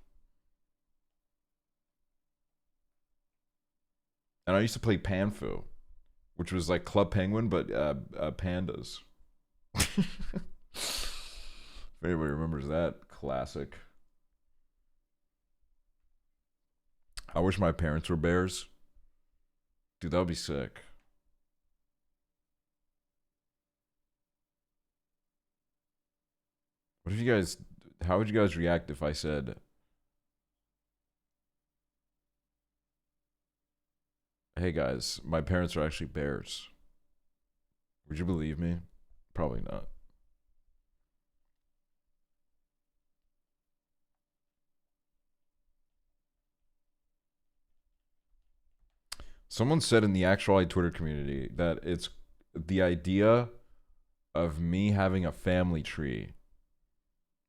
And I used to play Panfu, which was like Club Penguin, but pandas. If anybody remembers that, classic. I wish my parents were bears. Dude, that would be sick. What if you guys... How would you guys react if I said... Hey guys, my parents are actually bears. Would you believe me? Probably not. Someone said in the aksually Twitter community that it's the idea of me having a family tree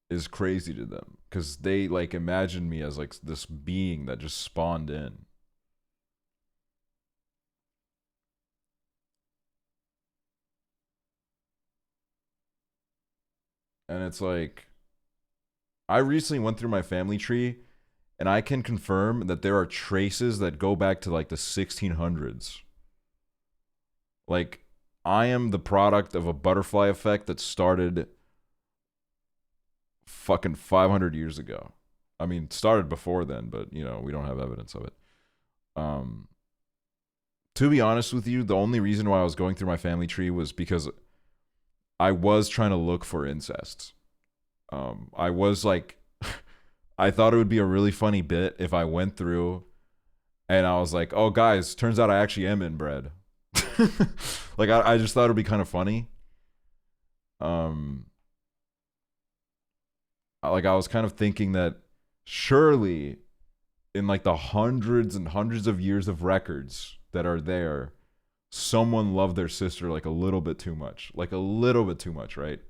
is crazy to them because they like imagine me as like this being that just spawned in. And it's like, I recently went through my family tree and I can confirm that there are traces that go back to like the 1600s. Like, I am the product of a butterfly effect that started fucking 500 years ago. I mean, started before then, but you know, we don't have evidence of it. To be honest with you, the only reason why I was going through my family tree was because I was trying to look for incest. I was like, I thought it would be a really funny bit if I went through and I was like, oh guys, turns out I actually am inbred. Like, I just thought it'd be kind of funny. Like, I was kind of thinking that surely in like the hundreds and hundreds of years of records that are there, someone loved their sister like a little bit too much. Like a little bit too much, right?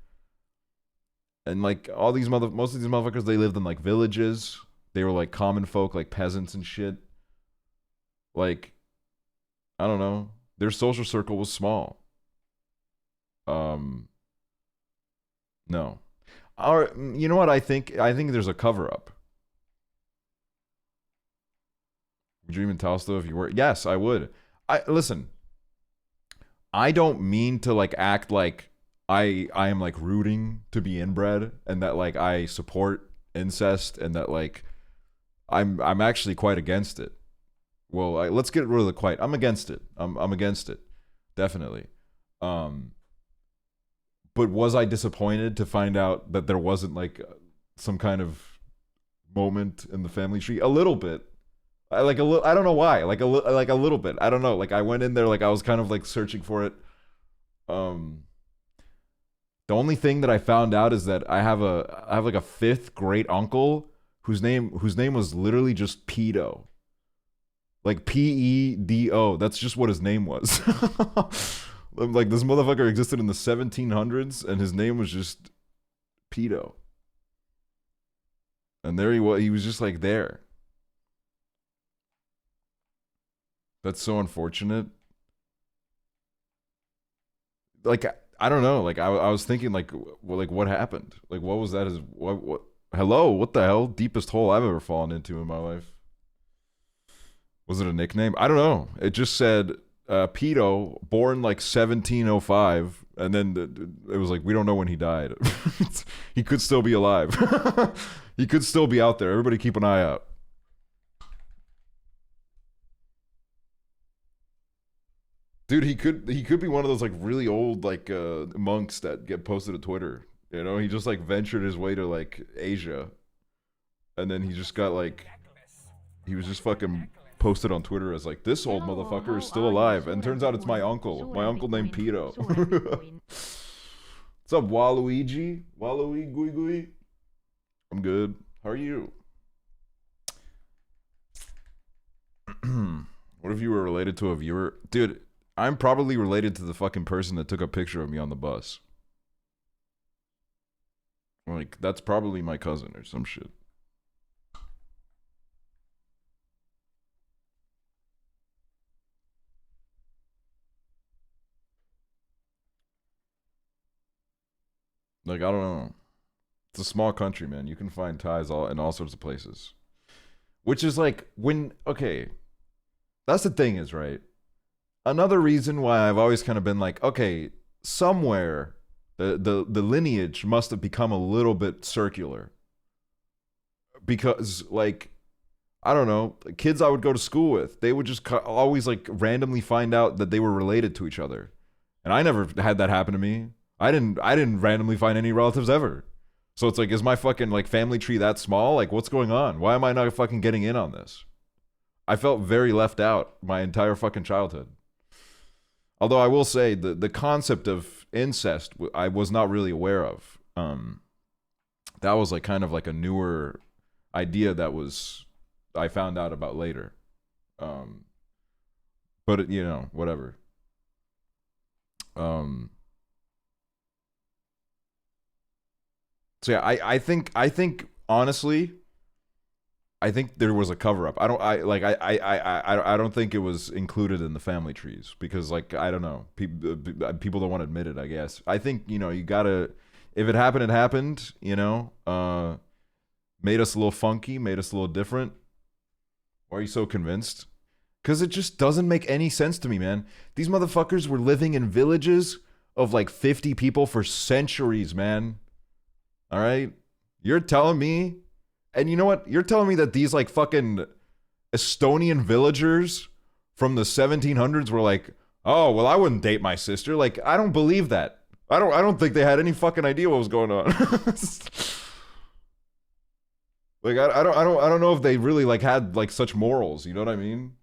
And like all these most of these motherfuckers, they lived in like villages. They were like common folk, like peasants and shit. Like, I don't know. Their social circle was small. No. You know what I think? I think there's a cover up. Would you even tell us though if you were? Yes, I would. Listen. I don't mean to like act like I am like rooting to be inbred and that like I support incest and that like I'm actually quite against it. Well, let's get rid of the quite. I'm against it. I'm against it, definitely. But was I disappointed to find out that there wasn't like some kind of moment in the family tree? A little bit. I don't know why. Like a little bit. I don't know. Like I went in there like I was kind of like searching for it. The only thing that I found out is that I have like a fifth great uncle whose name was literally just Pedo. Like Pedo. That's just what his name was. Like this motherfucker existed in the 1700s and his name was just Pedo. And there he was. He was just like there. That's so unfortunate. Like I don't know. Like I was thinking like what happened? Like what was that? What? Hello? What the hell? Deepest hole I've ever fallen into in my life. Was it a nickname? I don't know. It just said Pedo, born like 1705, and then it was like we don't know when he died. He could still be alive. He could still be out there. Everybody keep an eye out. Dude, he could be one of those like really old like monks that get posted to Twitter. You know, he just like ventured his way to like Asia, and then he just got like he was just fucking posted on Twitter as like this old motherfucker is still alive, and turns out it's my uncle named Pedo. What's up, Waluigi? Gui? I'm good. How are you? What if you were related to a viewer, dude? I'm probably related to the fucking person that took a picture of me on the bus. Like, that's probably my cousin or some shit. Like, I don't know. It's a small country, man. You can find ties in all sorts of places. Which is like, okay. That's the thing is, right? Another reason why I've always kind of been like, okay, somewhere the lineage must have become a little bit circular. Because, like, I don't know, kids I would go to school with, they would just always, like, randomly find out that they were related to each other. And I never had that happen to me. I didn't randomly find any relatives ever. So it's like, is my fucking, like, family tree that small? Like, what's going on? Why am I not fucking getting in on this? I felt very left out my entire fucking childhood. Although I will say the concept of incest I was not really aware of. That was like kind of like a newer idea that I found out about later. But it, you know, whatever. So yeah, I think honestly, I think there was a cover up. I don't think it was included in the family trees because, like, I don't know, people don't want to admit it, I guess. I think, you know, you gotta, if it happened, it happened, you know, made us a little funky, made us a little different, Why are you so convinced? Because it just doesn't make any sense to me, man. These motherfuckers were living in villages of like 50 people for centuries, man. All right? You're telling me, and you know what? You're telling me that these like fucking Estonian villagers from the 1700s were like, oh, well, I wouldn't date my sister. Like, I don't believe that. I don't think they had any fucking idea what was going on. Like, I don't know if they really like had like such morals. You know what I mean?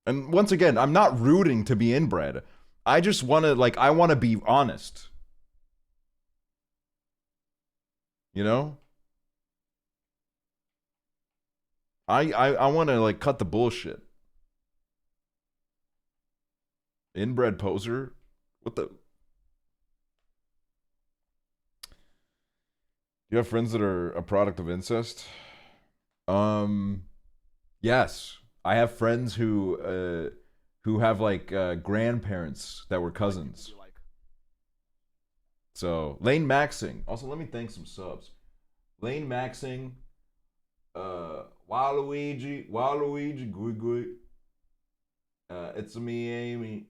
And once again, I'm not rooting to be inbred. I just want to like I want to be honest. You know? I want to like cut the bullshit. Inbred poser? What the? You have friends that are a product of incest? Yes. I have friends who have like grandparents that were cousins. So Lane Maxing. Also, let me thank some subs. Lane Maxing, Waluigi, Gui. It's me, Amy,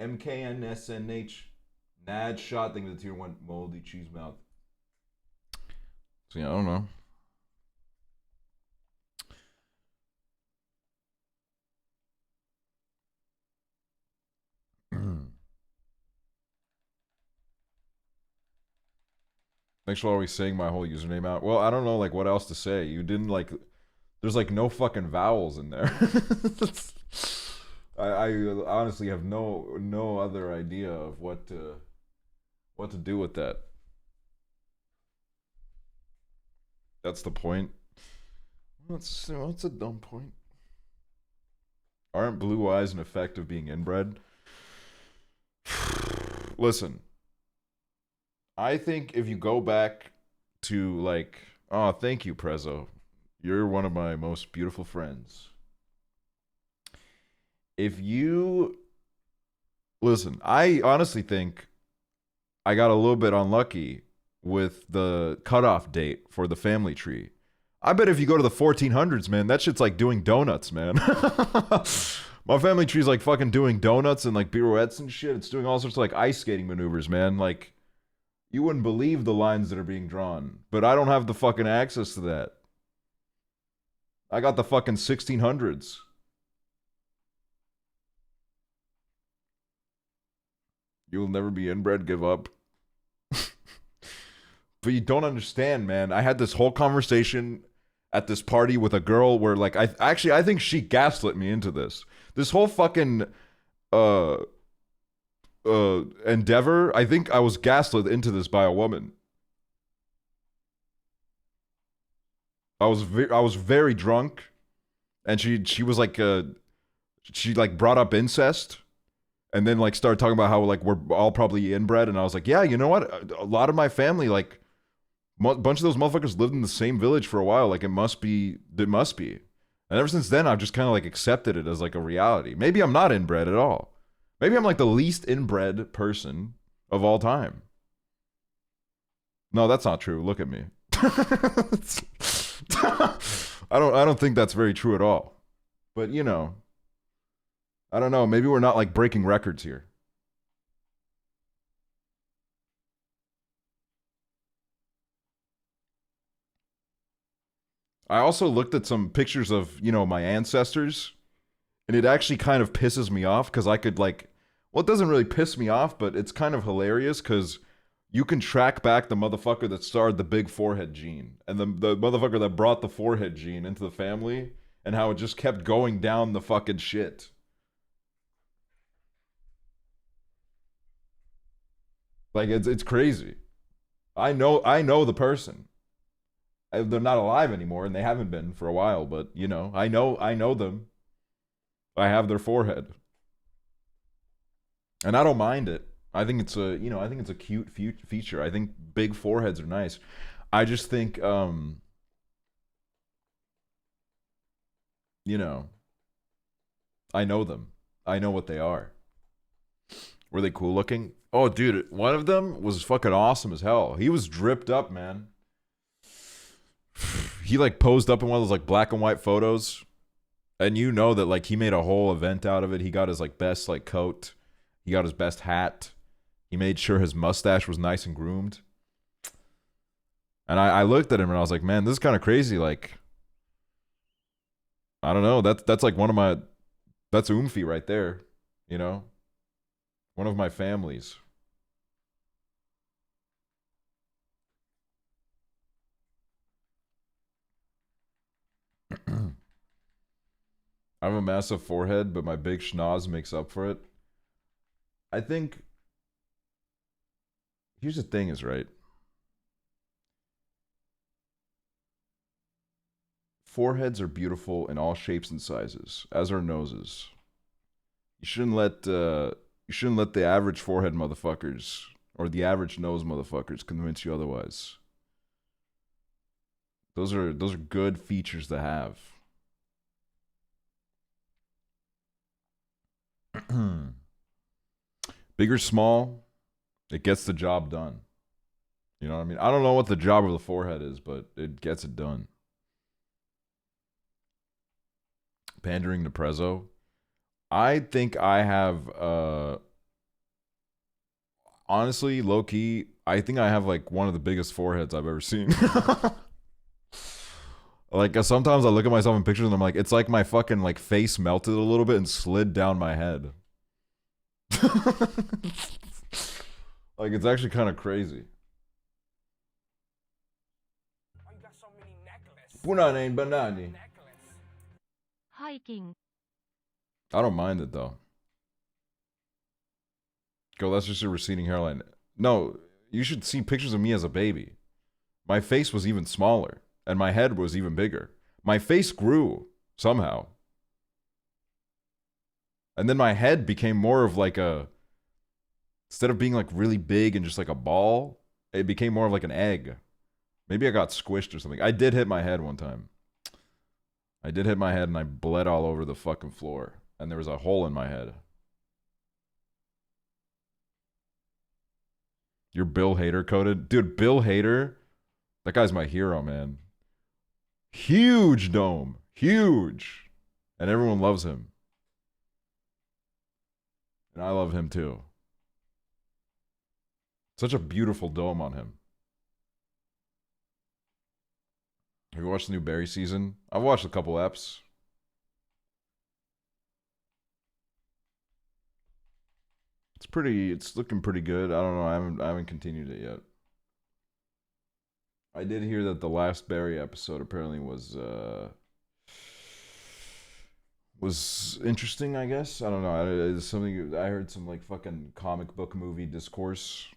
MKNSNH, Nad shot thing to the tier 1 moldy cheese mouth. So yeah, I don't know. Thanks for always saying my whole username out. Well, I don't know like what else to say. You didn't like there's like no fucking vowels in there. I honestly have no other idea of what to do with that. That's the point. What's a dumb point? Aren't blue eyes an effect of being inbred? Listen, I think if you go back to like, oh, thank you, Prezzo. You're one of my most beautiful friends. If you listen, I honestly think I got a little bit unlucky with the cutoff date for the family tree. I bet if you go to the 1400s, man, that shit's like doing donuts, man. My family tree's like fucking doing donuts and like pirouettes and shit. It's doing all sorts of like ice skating maneuvers, man. Like, you wouldn't believe the lines that are being drawn. But I don't have the fucking access to that. I got the fucking 1600s. You'll never be inbred, give up. But you don't understand, man. I had this whole conversation at this party with a girl where like I think she gaslit me into this. This whole fucking endeavor, I think I was gaslit into this by a woman. I was very drunk, and she was like she like brought up incest, and then like started talking about how like we're all probably inbred, and I was like, yeah, you know what? A lot of my family, like a bunch of those motherfuckers lived in the same village for a while. Like it must be. And ever since then, I've just kind of like accepted it as like a reality. Maybe I'm not inbred at all. Maybe I'm like the least inbred person of all time. No, that's not true. Look at me. I don't think that's very true at all. But you know, I don't know. Maybe we're not like breaking records here. I also looked at some pictures of, you know, my ancestors, and it actually kind of pisses me off because I could like, well, it doesn't really piss me off, but it's kind of hilarious because you can track back the motherfucker that started the big forehead gene and the motherfucker that brought the forehead gene into the family and how it just kept going down the fucking shit. Like it's crazy. I know the person. They're not alive anymore, and they haven't been for a while. But you know, I know them. I have their forehead, and I don't mind it. I think it's a cute feature. I think big foreheads are nice. I just think, you know, I know them. I know what they are. Were they cool looking? Oh, dude, one of them was fucking awesome as hell. He was dripped up, man. he like posed up in one of those like black and white photos, and you know that like he made a whole event out of it. He got his like best like coat, he got his best hat, he made sure his mustache was nice and groomed. And I looked at him and I was like, man, this is kind of crazy. Like, I don't know. That's like one of my, that's Oomfy right there, you know? One of my families. I have a massive forehead, but my big schnoz makes up for it. I think, here's the thing is, right? Foreheads are beautiful in all shapes and sizes, as are noses. You shouldn't let the average forehead motherfuckers or the average nose motherfuckers convince you otherwise. Those are good features to have. Big or small, it gets the job done. You know what I mean? I don't know what the job of the forehead is, but it gets it done. Pandering to Prezzo. I think I have honestly, low key, I think I have like one of the biggest foreheads I've ever seen. Like sometimes I look at myself in pictures and I'm like, it's like my fucking like face melted a little bit and slid down my head. Like it's actually kind of crazy. Why you got so many necklaces? Punane banani. Hiking. I don't mind it though. Go, that's just a receding hairline. No, you should see pictures of me as a baby. My face was even smaller, and my head was even bigger. My face grew somehow. And then my head became more of like a, instead of being like really big and just like a ball, it became more of like an egg. Maybe I got squished or something. I did hit my head one time. I did hit my head and I bled all over the fucking floor. And there was a hole in my head. You're Bill Hader coded? Dude, Bill Hader, that guy's my hero, man. Huge dome. Huge. And everyone loves him. And I love him too. Such a beautiful dome on him. Have you watched the new Barry season? I've watched a couple eps. It's looking pretty good. I don't know. I haven't continued it yet. I did hear that the last Barry episode apparently was interesting, I guess. I don't know. It's something I heard, some like fucking comic book movie discourse.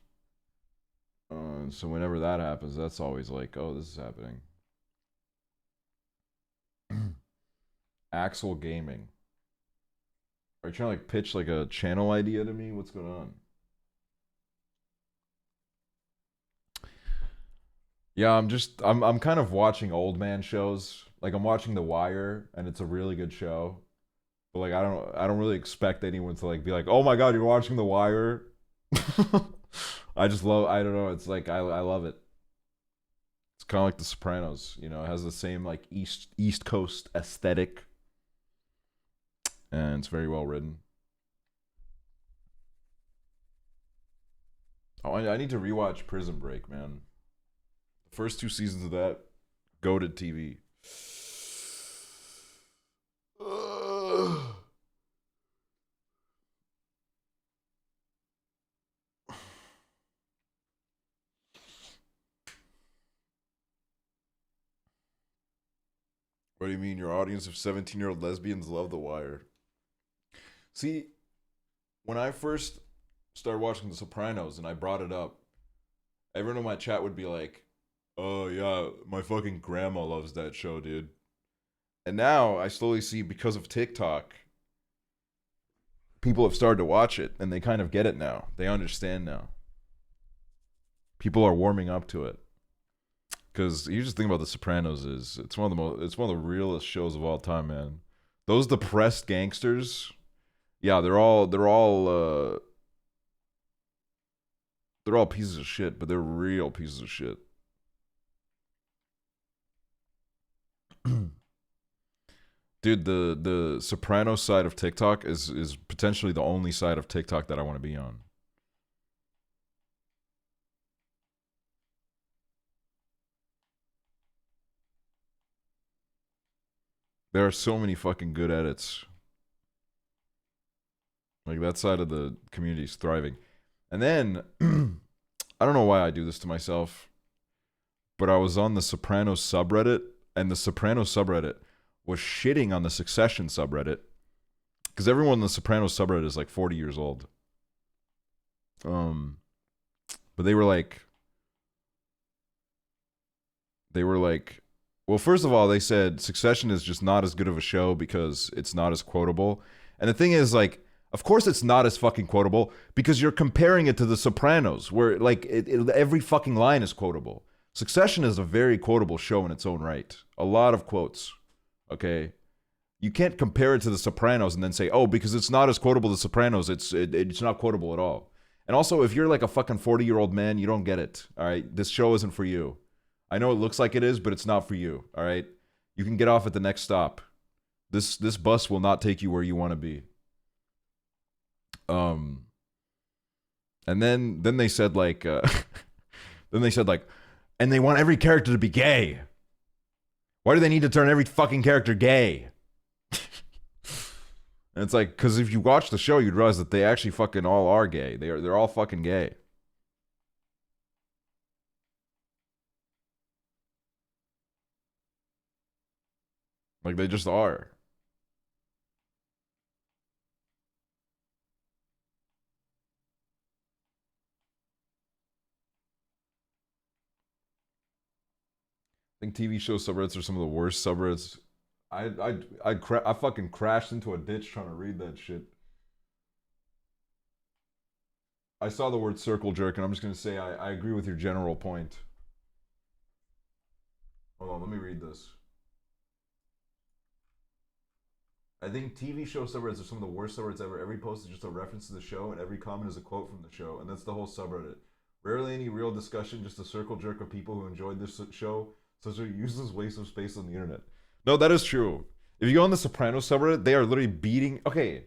So whenever that happens, that's always like, oh, this is happening. Axel Gaming. Are you trying to like pitch like a channel idea to me? What's going on? Yeah, I'm kind of watching old man shows. Like I'm watching The Wire and it's a really good show. But like I don't really expect anyone to like be like, "Oh my God, you're watching The Wire?" I don't know, it's like I love it. It's kind of like The Sopranos, you know, it has the same like East Coast aesthetic. And it's very well written. Oh, I need to rewatch Prison Break, man. The first 2 seasons of that, goated TV. What do you mean your audience of 17-year-old lesbians love The Wire? See, when I first started watching The Sopranos and I brought it up, everyone in my chat would be like, "Oh yeah, my fucking grandma loves that show, dude." And now I slowly see, because of TikTok, people have started to watch it and they kind of get it now. They understand now. People are warming up to it. Because here's the thing about The Sopranos is it's one of the realest shows of all time, man. Those depressed gangsters, yeah, they're all pieces of shit, but they're real pieces of shit. Dude, the Soprano side of TikTok is potentially the only side of TikTok that I want to be on. There are so many fucking good edits. Like, that side of the community is thriving. And then, I don't know why I do this to myself, but I was on the Soprano subreddit, and the Soprano subreddit was shitting on the Succession subreddit, because everyone in the Soprano subreddit is like 40 years old. But they were like, well, first of all, they said Succession is just not as good of a show because it's not as quotable. And the thing is, like, of course it's not as fucking quotable because you're comparing it to The Sopranos, where, like, every fucking line is quotable. Succession is a very quotable show in its own right. A lot of quotes, okay? You can't compare it to The Sopranos and then say, oh, because it's not as quotable as The Sopranos, it's not quotable at all. And also, if you're like a fucking 40-year-old man, you don't get it, all right? This show isn't for you. I know it looks like it is, but it's not for you, all right? You can get off at the next stop. This bus will not take you where you want to be. And then they said like, and they want every character to be gay. Why do they need to turn every fucking character gay? And it's like, because if you watch the show, you'd realize that they actually fucking all are gay. They're all fucking gay. Like, they just are. I think TV show subreddits are some of the worst subreddits. I fucking crashed into a ditch trying to read that shit. I saw the word circle jerk, and I'm just gonna say I agree with your general point. Hold on, let me read this. I think TV show subreddits are some of the worst subreddits ever. Every post is just a reference to the show, and every comment is a quote from the show, and that's the whole subreddit. Rarely any real discussion, just a circle jerk of people who enjoyed this show. Such a useless waste of space on the internet. No, that is true. If you go on the Sopranos subreddit, they are literally beating. Okay.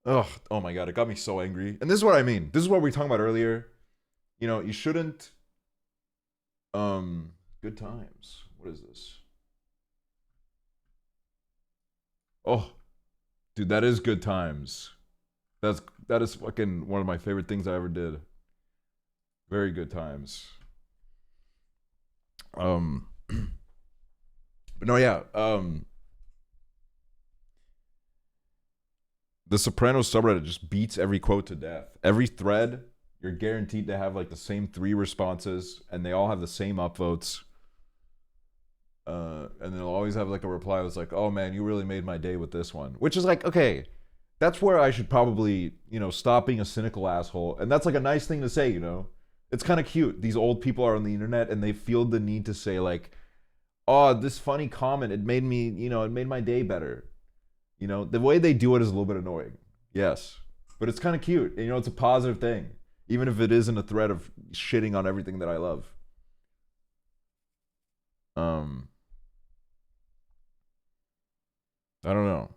Ugh. Oh my god, it got me so angry. And this is what I mean. This is what we were talking about earlier. You know, you shouldn't. Good times. What is this? Oh, dude, that is good times. That is fucking one of my favorite things I ever did. Very good times. But no, yeah. The Sopranos subreddit just beats every quote to death. Every thread, you're guaranteed to have like the same 3 responses, and they all have the same upvotes. And they'll always have like a reply that's like, "Oh man, you really made my day with this one," which is like, okay, that's where I should probably, you know, stop being a cynical asshole. And that's like a nice thing to say, you know. It's kind of cute. These old people are on the internet and they feel the need to say like, oh, this funny comment, it made me, you know, it made my day better. You know, the way they do it is a little bit annoying. Yes. But it's kind of cute. And, you know, it's a positive thing. Even if it isn't a thread of shitting on everything that I love. I don't know.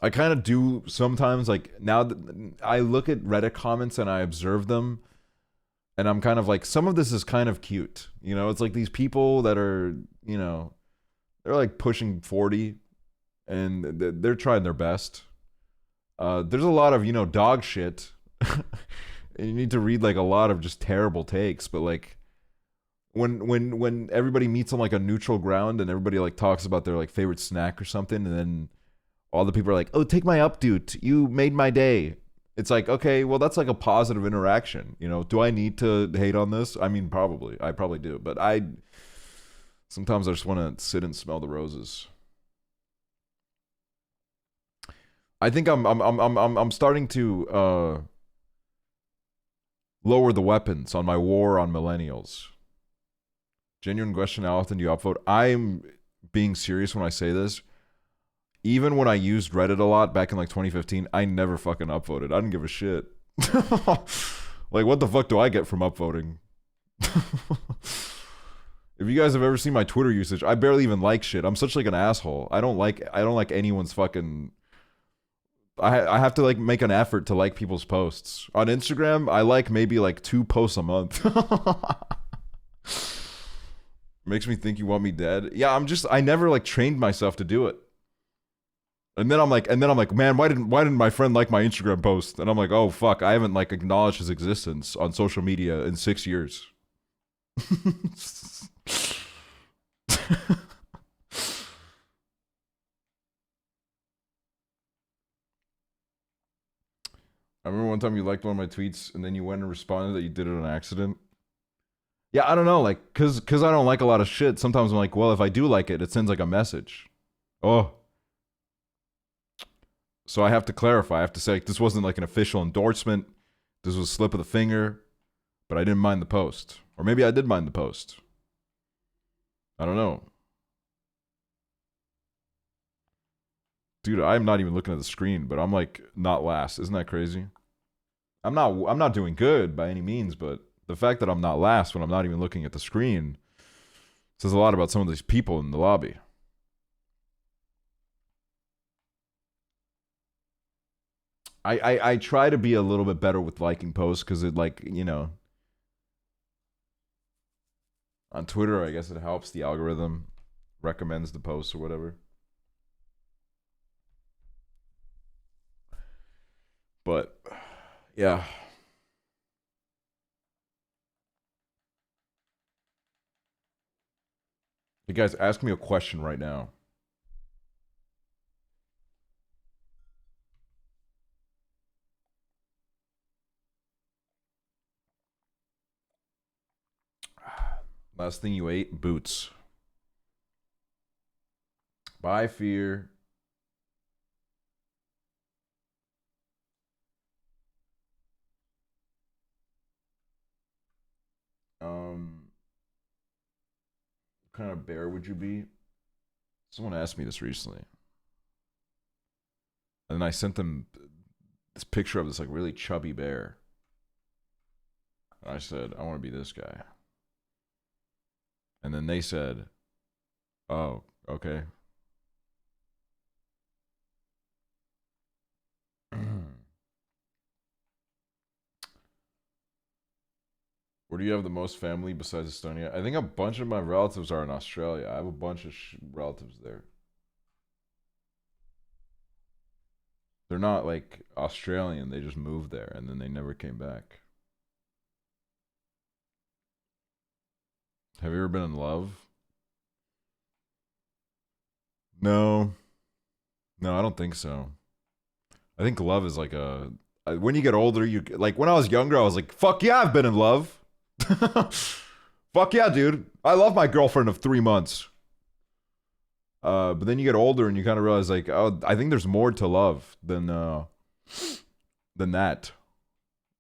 I kind of do sometimes, like, now that I look at Reddit comments and I observe them, and I'm kind of like, some of this is kind of cute. You know, it's like these people that are, you know, they're like pushing 40 and they're trying their best. There's a lot of, you know, dog shit. And you need to read like a lot of just terrible takes. But like when everybody meets on like a neutral ground and everybody like talks about their like favorite snack or something, and then all the people are like, oh, take my up, dude. You made my day. It's like, okay, well, that's like a positive interaction. You know, do I need to hate on this? I mean, probably. I probably do. But sometimes I just want to sit and smell the roses. I think I'm starting to lower the weapons on my war on millennials. Genuine question, how often do you upvote? I'm being serious when I say this. Even when I used Reddit a lot back in like 2015, I never fucking upvoted. I didn't give a shit. Like, what the fuck do I get from upvoting? If you guys have ever seen my Twitter usage, I barely even like shit. I'm such like an asshole. I don't like anyone's fucking. I have to like make an effort to like people's posts. On Instagram, I like maybe like 2 posts a month. Makes me think you want me dead. Yeah, I never like trained myself to do it. And then I'm like, man, why didn't my friend like my Instagram post? And I'm like, oh fuck, I haven't like acknowledged his existence on social media in 6 years. I remember one time you liked one of my tweets and then you went and responded that you did it on accident. Yeah, I don't know, like, cause I don't like a lot of shit. Sometimes I'm like, well, if I do like it, it sends like a message. Oh. So I have to clarify. I have to say, like, this wasn't like an official endorsement. This was a slip of the finger, but I didn't mind the post. Or maybe I did mind the post. I don't know. Dude, I'm not even looking at the screen, but I'm like not last. Isn't that crazy? I'm not doing good by any means, but the fact that I'm not last when I'm not even looking at the screen says a lot about some of these people in the lobby. I try to be a little bit better with liking posts because it, like, you know, on Twitter, I guess it helps. The algorithm recommends the posts or whatever. But yeah. You guys, ask me a question right now. Last thing you ate? Boots. By fear. What kind of bear would you be? Someone asked me this recently. And then I sent them this picture of this like really chubby bear. And I said, I want to be this guy. And then they said, oh, okay. Where do you have the most family besides Estonia? I think a bunch of my relatives are in Australia. I have a bunch of relatives there. They're not like Australian. They just moved there and then they never came back. Have you ever been in love? No. No, I don't think so. I think love is like a... When you get older, you... Like, when I was younger, I was like, fuck yeah, I've been in love. Fuck yeah, dude. I love my girlfriend of 3 months. But then you get older and you kind of realize, like, oh, I think there's more to love than that.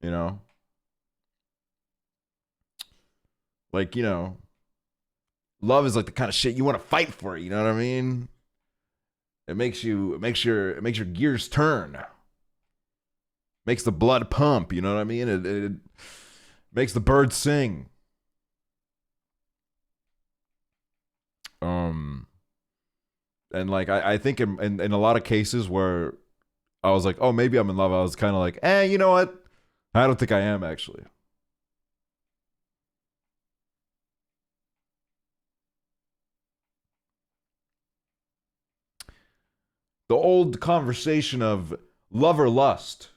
You know? Like, you know... Love is like the kind of shit you want to fight for, you know what I mean? It makes your gears turn. Makes the blood pump, you know what I mean? It makes the birds sing. And like I think in a lot of cases where I was like, oh, maybe I'm in love, I was kind of like, you know what? I don't think I am actually. The old conversation of love or lust.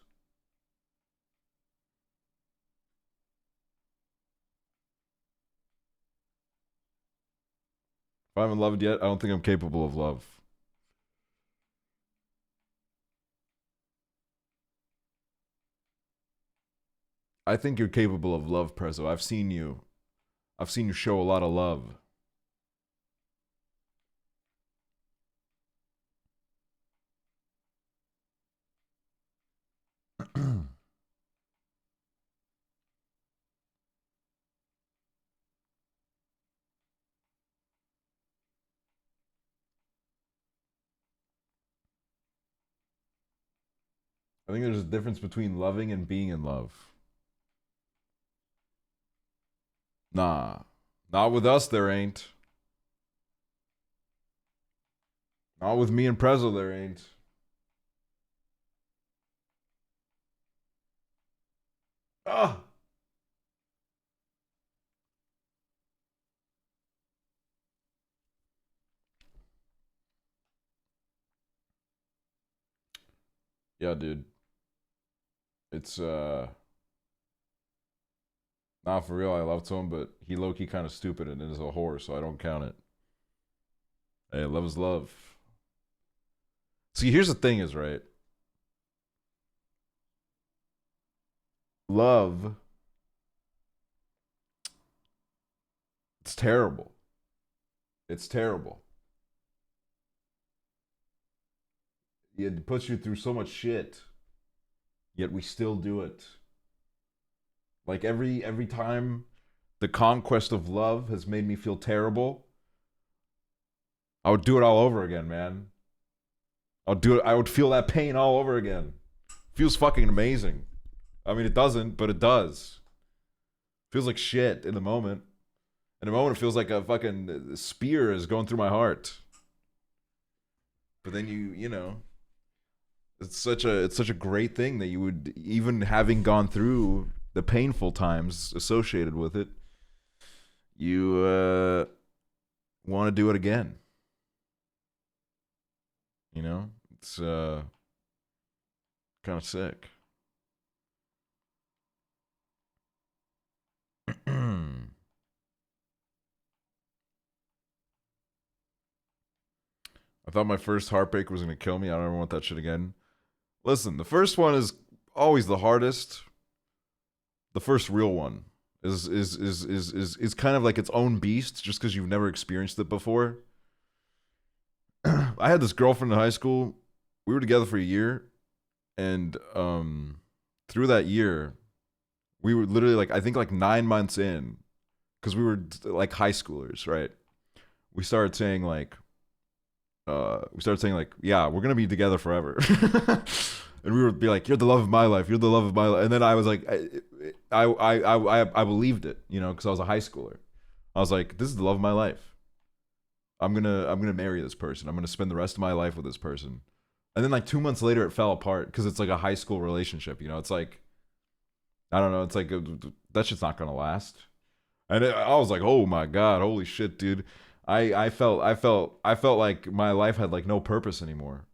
If I haven't loved yet, I don't think I'm capable of love. I think you're capable of love, Prezzo. I've seen you show a lot of love. I think there's a difference between loving and being in love. Nah. Not with us, there ain't. Not with me and Prezzo, there ain't. Ah! Yeah, dude. It's, Nah, for real, I love him, but he low-key kind of stupid and is a whore, so I don't count it. Hey, love is love. See, here's the thing is, right? Love, it's terrible. It's terrible. It puts you through so much shit, yet we still do it. Like every time the conquest of love has made me feel terrible, I would do it all over again, man. I would feel that pain all over again. Feels fucking amazing. I mean, it doesn't, but it does. Feels like shit in the moment. In the moment, it feels like a fucking spear is going through my heart. But then you know, it's such a great thing that you would, even having gone through the painful times associated with it, you want to do it again. You know, it's kind of sick. I thought my first heartbreak was gonna kill me. I don't ever want that shit again. Listen, the first one is always the hardest. The first real one is kind of like its own beast, just because you've never experienced it before. I had this girlfriend in high school. We were together for a year, and through that year, we were literally like, I think like 9 months in, because we were like high schoolers, right? We started saying like, yeah, we're gonna be together forever. And we would be like, you're the love of my life, you're the love of my life. And then I was like, I believed it, you know, because I was a high schooler. I was like, this is the love of my life. I'm gonna marry this person. I'm gonna spend the rest of my life with this person. And then like 2 months later, it fell apart because it's like a high school relationship. You know, it's like, I don't know. It's like that shit's not gonna last. And I was like, oh my god, holy shit, dude. I felt like my life had like no purpose anymore.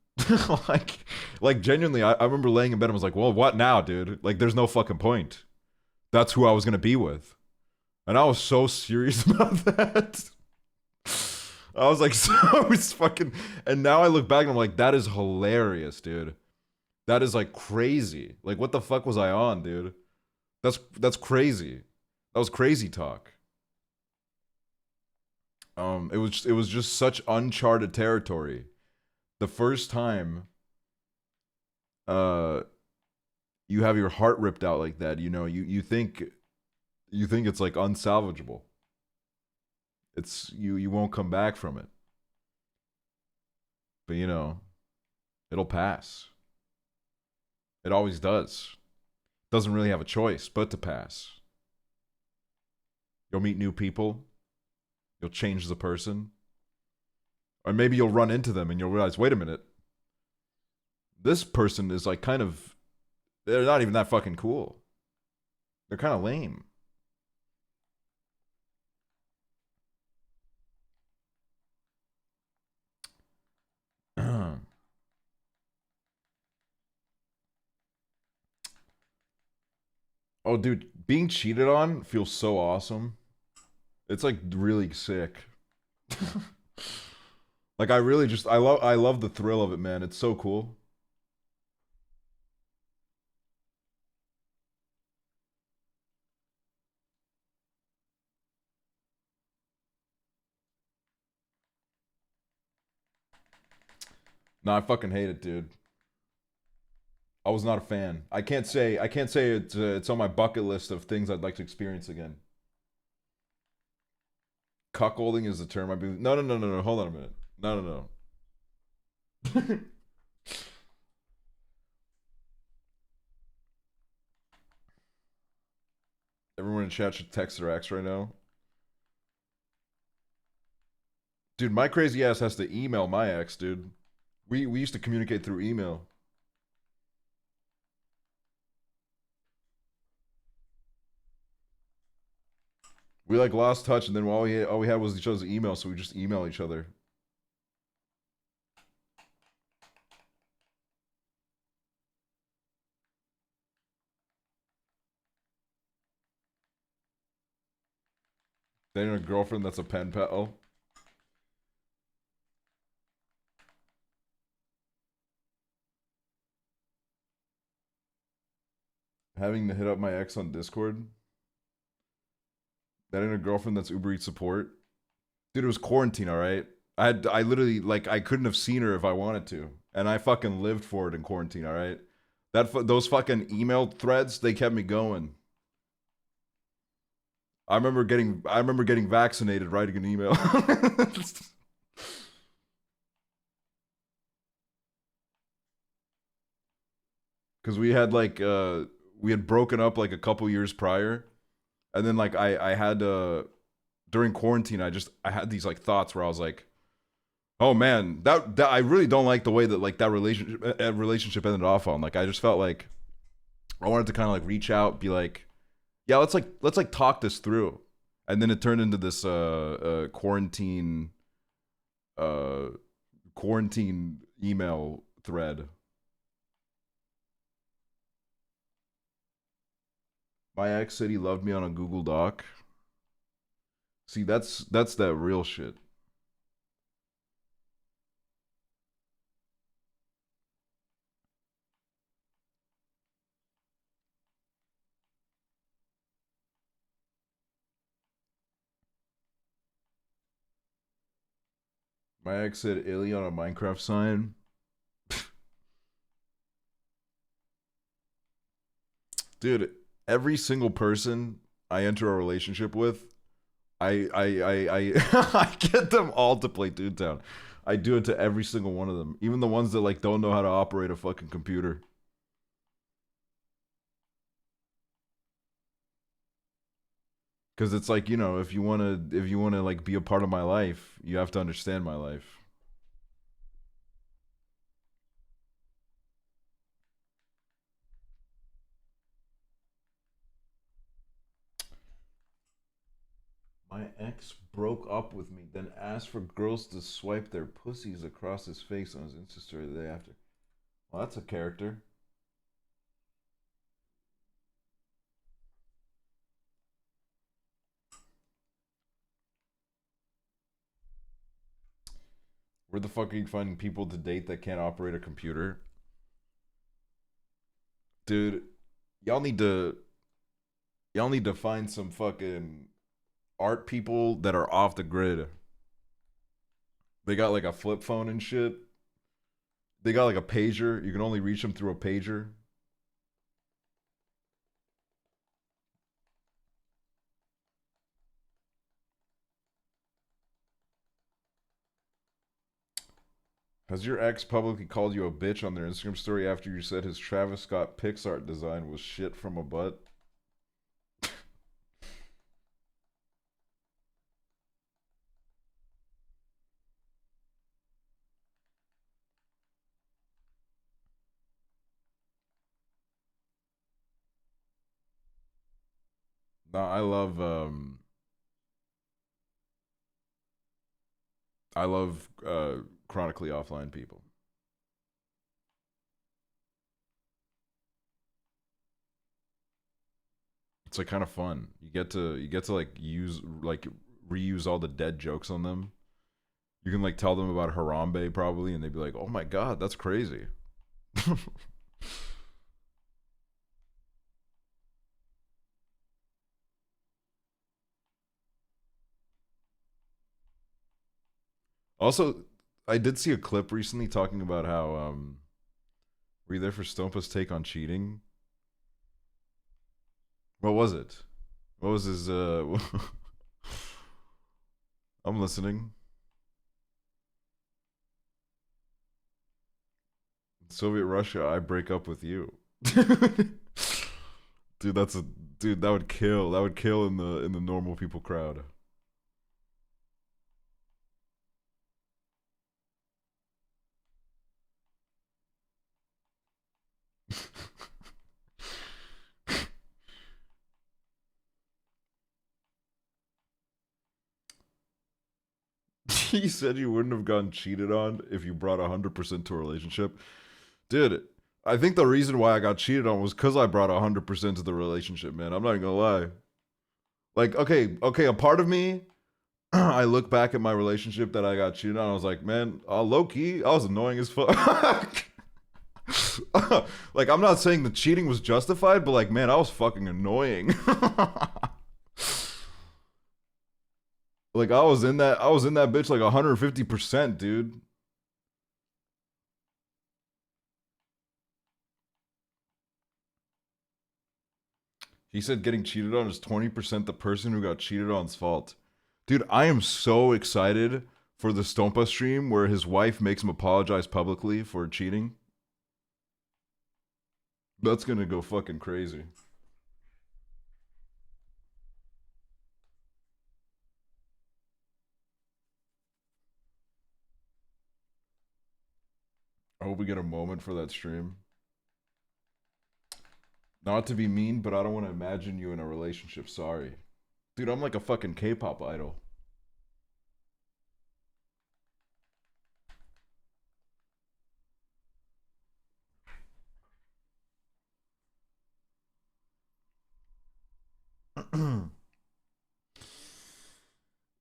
like genuinely, I remember laying in bed and was like, well, what now, dude? Like, there's no fucking point. That's who I was gonna be with. And I was so serious about that. I was like, so it's fucking. And now I look back and I'm like, that is hilarious, dude. That is like crazy. Like, what the fuck was I on, dude? That's crazy. That was crazy talk. It was just such uncharted territory. The first time, you have your heart ripped out like that, you know, you think it's like unsalvageable. It's you won't come back from it. But you know, it'll pass. It always does. Doesn't really have a choice but to pass. You'll meet new people. You'll change the person. Or maybe you'll run into them and you'll realize, wait a minute. This person is like kind of, they're not even that fucking cool. They're kind of lame. Oh, dude, being cheated on feels so awesome. It's like really sick. Like I love the thrill of it, man. It's so cool. No, I fucking hate it, dude. I was not a fan. I can't say it's on my bucket list of things I'd like to experience again. Cuckolding is the term I believe. No. Hold on a minute. No. Everyone in chat should text their ex right now. Dude, my crazy ass has to email my ex, dude. We used to communicate through email. We like lost touch, and then all we had was each other's email, so we just email each other. Dating a girlfriend that's a pen pal. Having to hit up my ex on Discord. Dating a girlfriend that's Uber Eats support. Dude, it was quarantine, alright? I literally, like, I couldn't have seen her if I wanted to. And I fucking lived for it in quarantine, alright? Those fucking email threads, they kept me going. I remember getting vaccinated writing an email. Cause we had like we had broken up like a couple years prior. And then like I had during quarantine I had these like thoughts where I was like, oh man, that I really don't like the way that like that relationship ended off on. Like I just felt like I wanted to kind of like reach out, be like, yeah, let's like talk this through. And then it turned into this quarantine email thread. My ex said he loved me on a Google Doc. See, that's that real shit. My ex said illy on a Minecraft sign. Dude, every single person I enter a relationship with, I get them all to play Toontown. I do it to every single one of them, even the ones that like don't know how to operate a fucking computer. Because it's like, you know, if you wanna like be a part of my life, you have to understand my life. My ex broke up with me, then asked for girls to swipe their pussies across his face on his Insta story the day after. Well, that's a character. Where the fuck are you finding people to date that can't operate a computer? Dude, y'all need to y'all need to find some fucking art people that are off the grid. They got like a flip phone and shit. They got like a pager. You can only reach them through a pager. Has your ex publicly called you a bitch on their Instagram story after you said his Travis Scott PixArt design was shit from a butt? No, I love chronically offline people. It's like kind of fun. You get to like reuse all the dead jokes on them. You can like tell them about Harambe probably, and they'd be like, "Oh my god, that's crazy." Also, I did see a clip recently talking about how were you there for Stompa's take on cheating? What was it? What was his I'm listening. Soviet Russia, I break up with you. Dude, that would kill. That would kill in the normal people crowd. He said you wouldn't have gotten cheated on if you brought 100% to a relationship. Dude, I think the reason why I got cheated on was because I brought 100% to the relationship, man. I'm not even gonna lie. Like, okay, a part of me, I look back at my relationship that I got cheated on. I was like, man, low key, I was annoying as fuck. Like, I'm not saying the cheating was justified, but like, man, I was fucking annoying. Like, I was in that bitch like 150%, dude. He said getting cheated on is 20% the person who got cheated on's fault. Dude, I am so excited for the Stompa stream where his wife makes him apologize publicly for cheating. That's gonna go fucking crazy. I hope we get a moment for that stream. Not to be mean, but I don't want to imagine you in a relationship. Sorry. Dude, I'm like a fucking K-pop idol.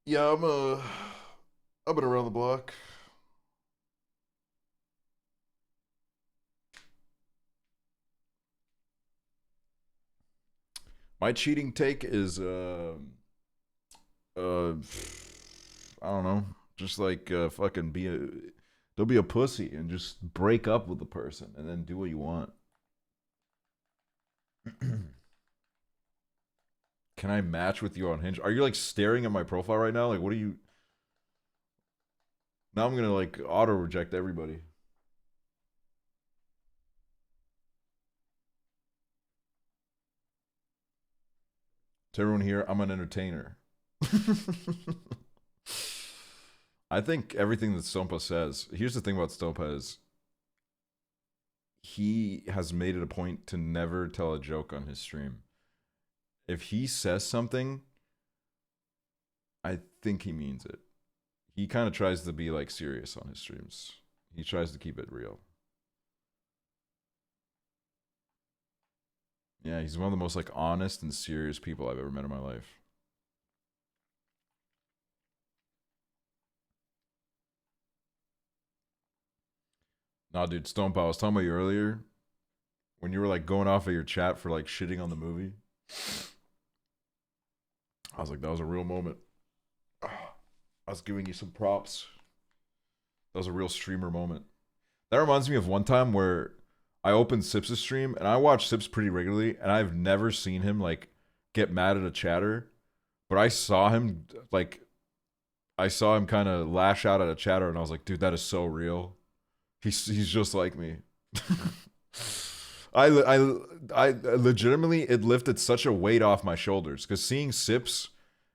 Yeah, I've been around the block. My cheating take is I don't know, just like fucking don't be a pussy and just break up with the person and then do what you want. Can I match with you on Hinge? Are you like staring at my profile right now? Like, what are you? Now I'm gonna like auto reject everybody. To everyone here, I'm an entertainer. I think everything that Stompa says. Here's the thing about Stompa is he has made it a point to never tell a joke on his stream. If he says something, I think he means it. He kind of tries to be like serious on his streams. He tries to keep it real. Yeah, he's one of the most like honest and serious people I've ever met in my life. Nah, dude, Stompa, I was talking about you earlier when you were like going off of your chat for like shitting on the movie. I was like, that was a real moment. I was giving you some props. That was a real streamer moment. That reminds me of one time where I opened Sips' stream and I watch Sips pretty regularly, and I've never seen him like get mad at a chatter, but I saw him kind of lash out at a chatter, and I was like, dude, that is so real. He's just like me. I legitimately, it lifted such a weight off my shoulders because seeing Sips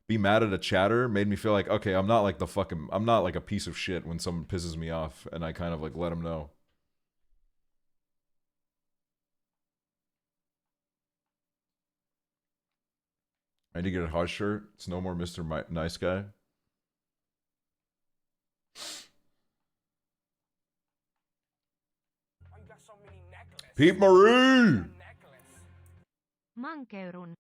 be mad at a chatter made me feel like, okay, I'm not like a piece of shit when someone pisses me off, and I kind of like let him know. I need to get a hot shirt. It's no more Mr. Nice Guy. Why you got so many necklaces? Pete Marie! Mankeurun.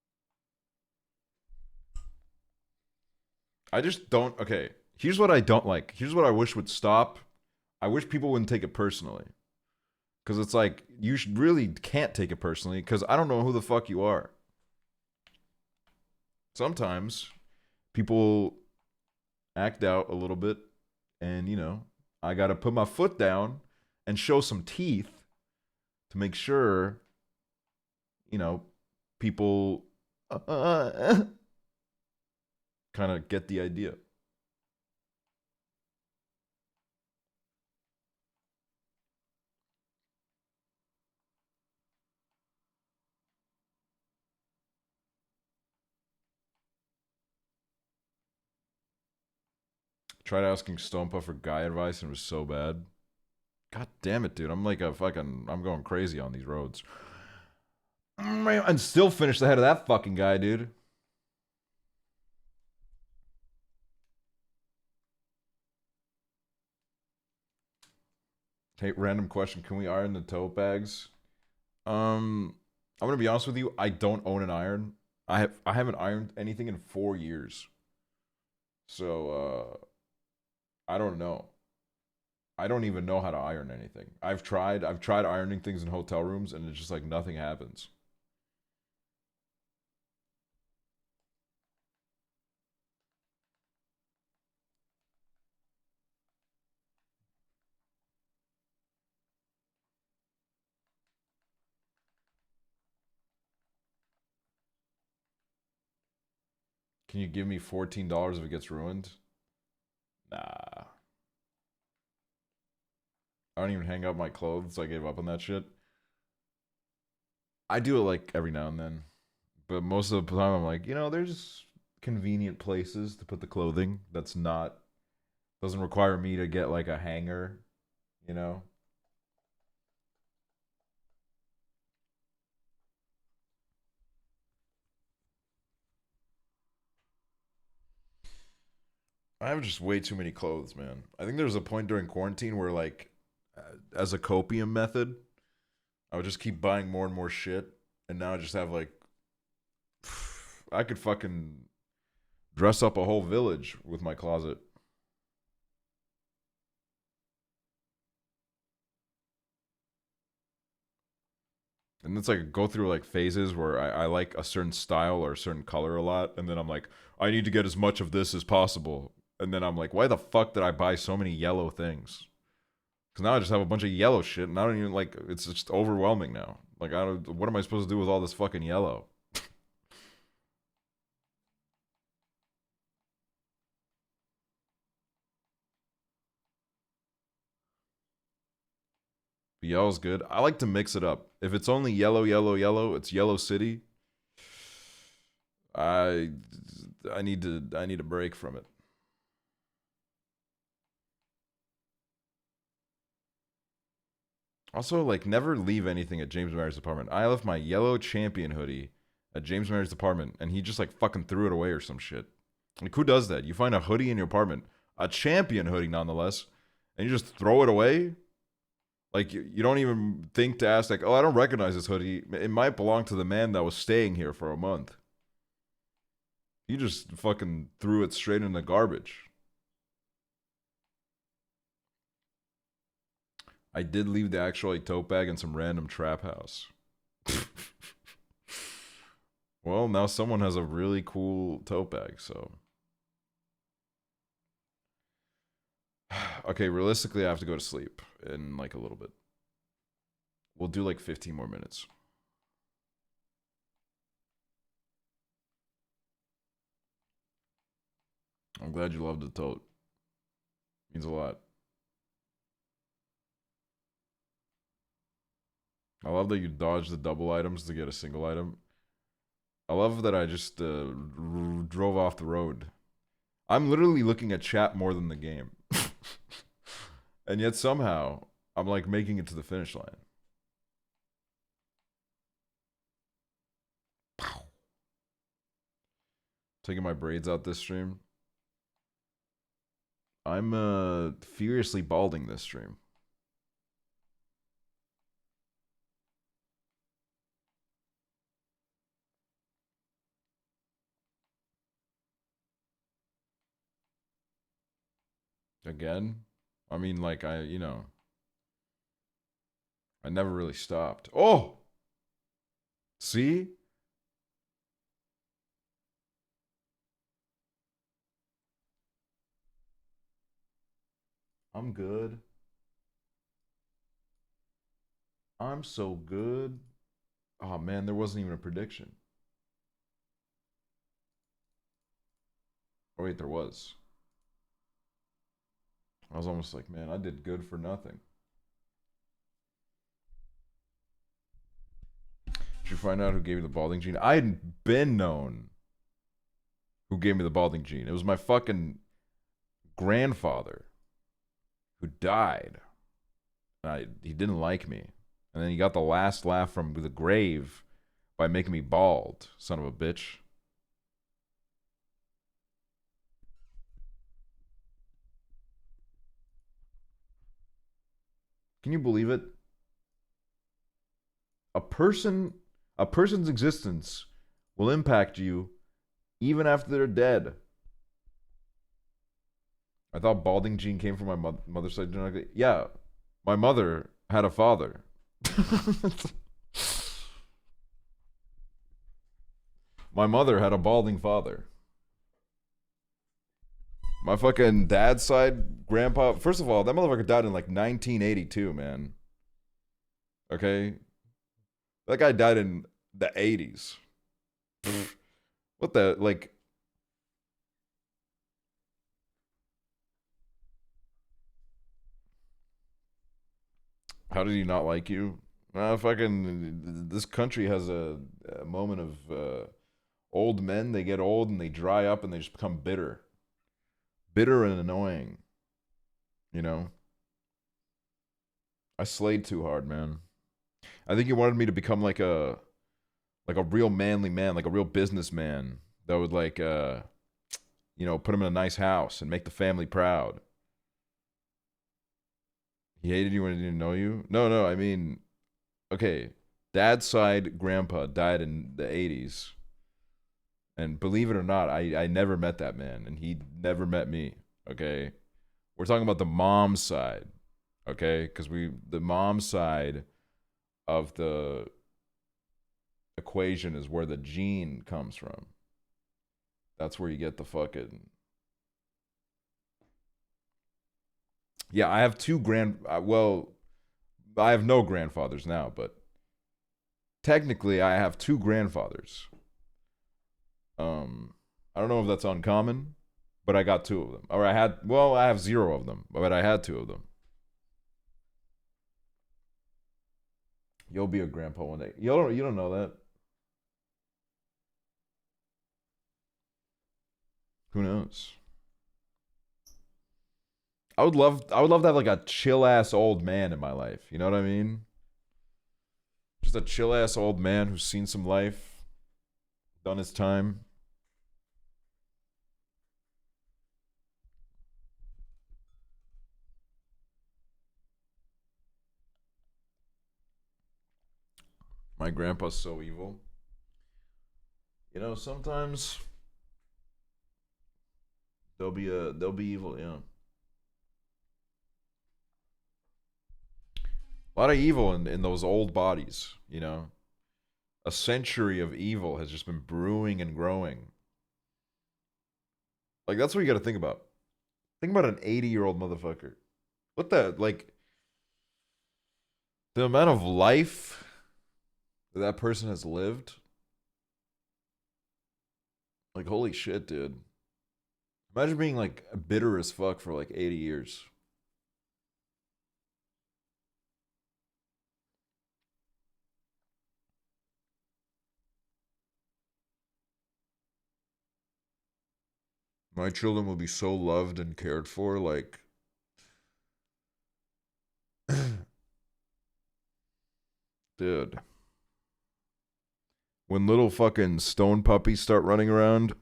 I just don't. Okay, here's what I don't like. Here's what I wish would stop. I wish people wouldn't take it personally. Because it's like, you really can't take it personally because I don't know who the fuck you are. Sometimes people act out a little bit, and you know, I gotta put my foot down and show some teeth to make sure, you know, people kind of get the idea. Tried asking Stompa for guy advice and it was so bad. God damn it, dude. I'm like a fucking. I'm going crazy on these roads. And still finished ahead of that fucking guy, dude. Hey, random question. Can we iron the tote bags? I'm gonna be honest with you. I don't own an iron. I haven't ironed anything in 4 years. So I don't know. I don't even know how to iron anything. I've tried ironing things in hotel rooms and it's just like nothing happens. Can you give me $14 if it gets ruined? Nah. I don't even hang up my clothes. I gave up on that shit. I do it like every now and then. But most of the time I'm like, there's convenient places to put the clothing that's not doesn't require me to get like a hanger, you know? I have just way too many clothes, man. I think there was a point during quarantine where like as a copium method, I would just keep buying more and more shit and now I just have like I could fucking dress up a whole village with my closet. And it's like go through like phases where I like a certain style or a certain color a lot, and then I'm like, I need to get as much of this as possible. And then I'm like, why the fuck did I buy so many yellow things? Because now I just have a bunch of yellow shit, and I don't even like. It's just overwhelming now. Like, I don't. What am I supposed to do with all this fucking yellow? Yellow's good. I like to mix it up. If it's only yellow, yellow, yellow, it's Yellow City. I I need a break from it. Also, like, never leave anything at James Mary's apartment. I left my yellow champion hoodie at James Mary's apartment, and he just like fucking threw it away or some shit. Like, who does that? You find a hoodie in your apartment, a champion hoodie nonetheless, and you just throw it away? Like, you don't even think to ask, like, oh, I don't recognize this hoodie. It might belong to the man that was staying here for a month. You just fucking threw it straight in the garbage. I did leave the actual tote bag in some random trap house. Well, now someone has a really cool tote bag, so. Okay, realistically, I have to go to sleep in like a little bit. We'll do like 15 more minutes. I'm glad you loved the tote. Means a lot. I love that you dodged the double items to get a single item. I love that I just drove off the road. I'm literally looking at chat more than the game. And yet somehow, I'm like making it to the finish line. Taking my braids out this stream. I'm furiously balding this stream. Again? I mean, like, I never really stopped. Oh! See? I'm good. I'm so good. Oh, man, there wasn't even a prediction. Oh, wait, there was. I was almost like, man, I did good for nothing. Did you find out who gave me the balding gene? I hadn't been known who gave me the balding gene. It was my fucking grandfather who died. He didn't like me. And then he got the last laugh from the grave by making me bald, son of a bitch. Can you believe it? A person's existence will impact you even after they're dead. I thought balding gene came from my mother's side genetically. Yeah, my mother had a father. My mother had a balding father. My fucking dad's side grandpa. First of all, that motherfucker died in like 1982, man. Okay? That guy died in the 80s. What the, like. How did he not like you? Fucking, this country has a moment of old men. They get old and they dry up and they just become bitter. Bitter and annoying. You know? I slayed too hard, man. I think he wanted me to become like a real manly man, like a real businessman that would like put him in a nice house and make the family proud. He hated you when he didn't know you? No, I mean, okay, dad's side grandpa died in the 80s. And believe it or not, I never met that man, and he never met me, okay? We're talking about the mom's side, okay? Because the mom's side of the equation is where the gene comes from. That's where you get the fucking... Yeah, I have I have no grandfathers now, but technically I have two grandfathers. I don't know if that's uncommon, but I got two of them. Or I have zero of them, but I had two of them. You'll be a grandpa one day. You don't know that. Who knows? I would love to have like a chill ass old man in my life. You know what I mean? Just a chill ass old man who's seen some life, done his time. My grandpa's so evil. You know, sometimes they'll be evil, yeah. A lot of evil in those old bodies, you know. A century of evil has just been brewing and growing. Like, that's what you got to think about. Think about an 80-year-old motherfucker. What the, like, the amount of life that person has lived. Like, holy shit, dude. Imagine being, like, bitter as fuck for, like, 80 years. My children will be so loved and cared for, like... Dude. When little fucking stone puppies start running around,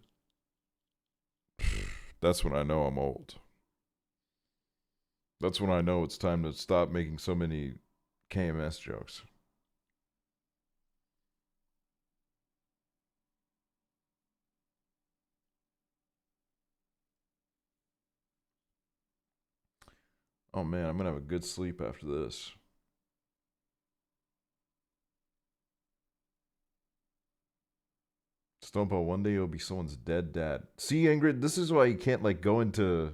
that's when I know I'm old. That's when I know it's time to stop making so many KMS jokes. Oh man, I'm gonna have a good sleep after this. Stompo, one day you'll be someone's dead dad. See, Ingrid, this is why you can't like go into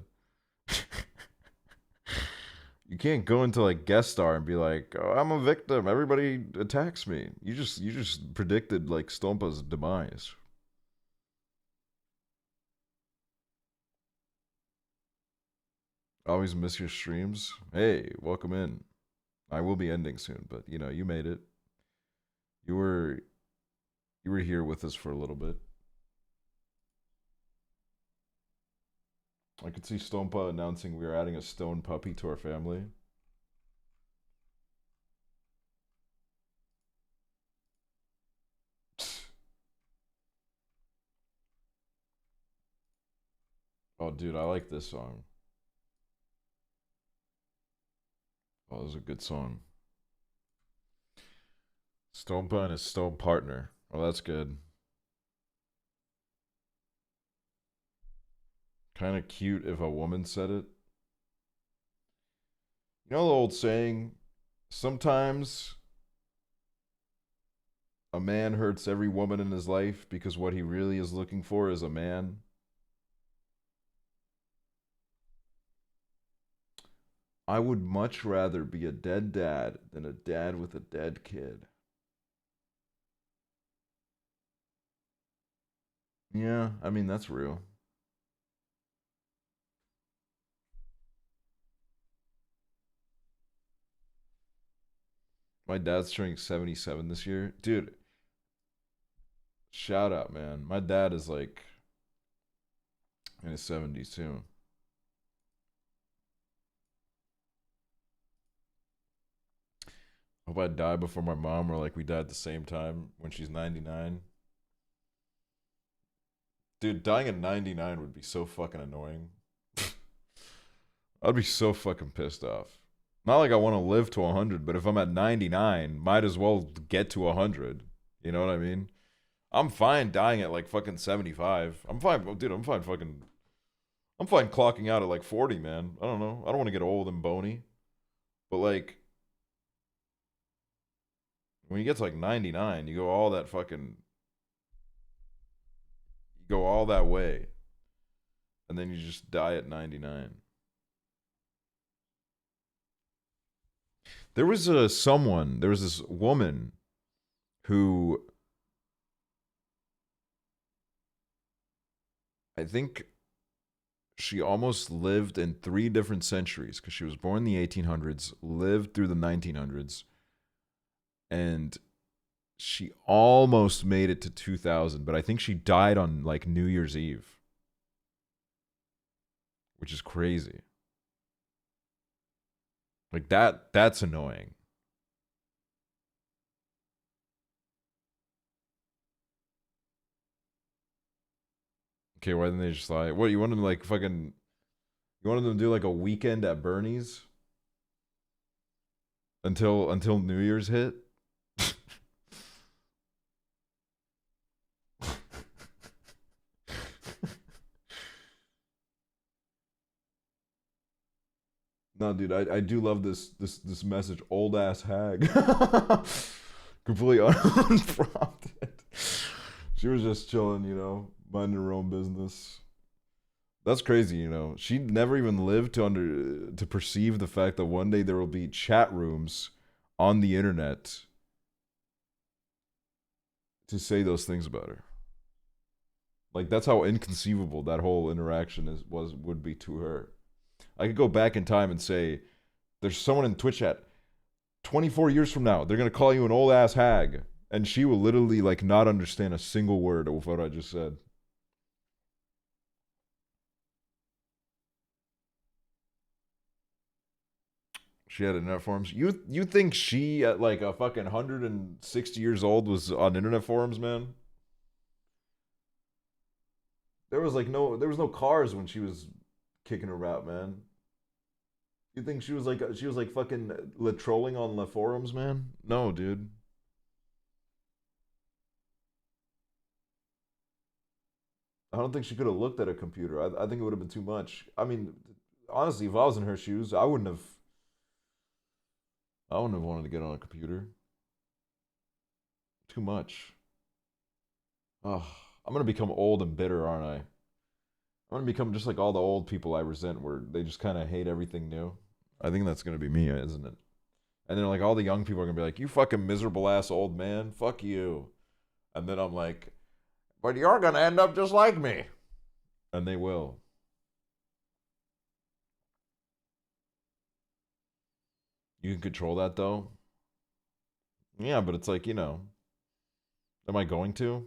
you can't go into like guest star and be like, oh, I'm a victim. Everybody attacks me. You just predicted like Stompa's demise. Always miss your streams. Hey, welcome in. I will be ending soon, but you know, you made it. You were here with us for a little bit. I could see Stompa announcing we are adding a stone puppy to our family. Oh, dude, I like this song. Oh, this is a good song. Stone Pine is Stone Partner. Oh, that's good. Kind of cute if a woman said it. You know the old saying, sometimes a man hurts every woman in his life because what he really is looking for is a man. I would much rather be a dead dad than a dad with a dead kid. Yeah, I mean, that's real. My dad's turning 77 this year. Dude, shout out, man. My dad is like in his 70s too. Hope I die before my mom, or like we die at the same time when she's 99. Dude, dying at 99 would be so fucking annoying. I'd be so fucking pissed off. Not like I want to live to 100, but if I'm at 99, might as well get to 100. You know what I mean? I'm fine dying at like fucking 75. I'm fine, dude. I'm fine clocking out at like 40, man. I don't know. I don't want to get old and bony. But like, when you get to like 99, you go all that way. And then you just die at 99. There was this woman who I think she almost lived in 3 different centuries because she was born in the 1800s, lived through the 1900s, and she almost made it to 2000, but I think she died on like New Year's Eve, which is crazy. Like that's annoying. Okay, why didn't they just lie? What, you want them to like fucking, you wanted them to do like a weekend at Bernie's until New Year's hit? No, dude, I do love this message. Old ass hag. Completely unprompted. She was just chilling, minding her own business. That's crazy, She'd never even lived to perceive the fact that one day there will be chat rooms on the internet to say those things about her. Like, that's how inconceivable that whole interaction would be to her. I could go back in time and say, there's someone in Twitch chat 24 years from now, they're going to call you an old ass hag. And she will literally like not understand a single word of what I just said. She had internet forums. You think she at like a fucking 160 years old was on internet forums, man? There was no cars when she was kicking her out, man. You think she was like fucking trolling on the forums, man? No, dude. I don't think she could have looked at a computer. I think it would have been too much. I mean, honestly, if I was in her shoes, I wouldn't have wanted to get on a computer. Too much. Oh, I'm gonna become old and bitter, aren't I? I'm gonna become just like all the old people I resent, where they just kind of hate everything new. I think that's gonna be me, isn't it? And then like all the young people are gonna be like, "You fucking miserable ass old man, fuck you." And then I'm like, "But you're gonna end up just like me," and they will. You can control that though. Yeah, but it's like, am I going to?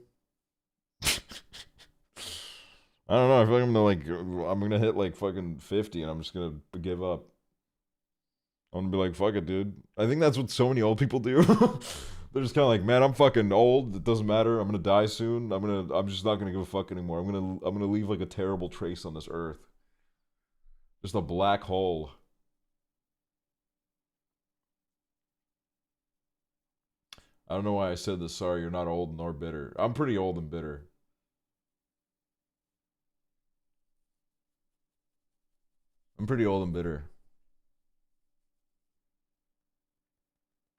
I don't know. I feel like I'm gonna hit like fucking 50 and I'm just gonna give up. I'm gonna be like, fuck it, dude. I think that's what so many old people do. They're just kind of like, man, I'm fucking old. It doesn't matter. I'm gonna die soon. I'm just not gonna give a fuck anymore. I'm gonna leave like a terrible trace on this earth. Just a black hole. I don't know why I said this. Sorry, you're not old nor bitter. I'm pretty old and bitter. I'm pretty old and bitter.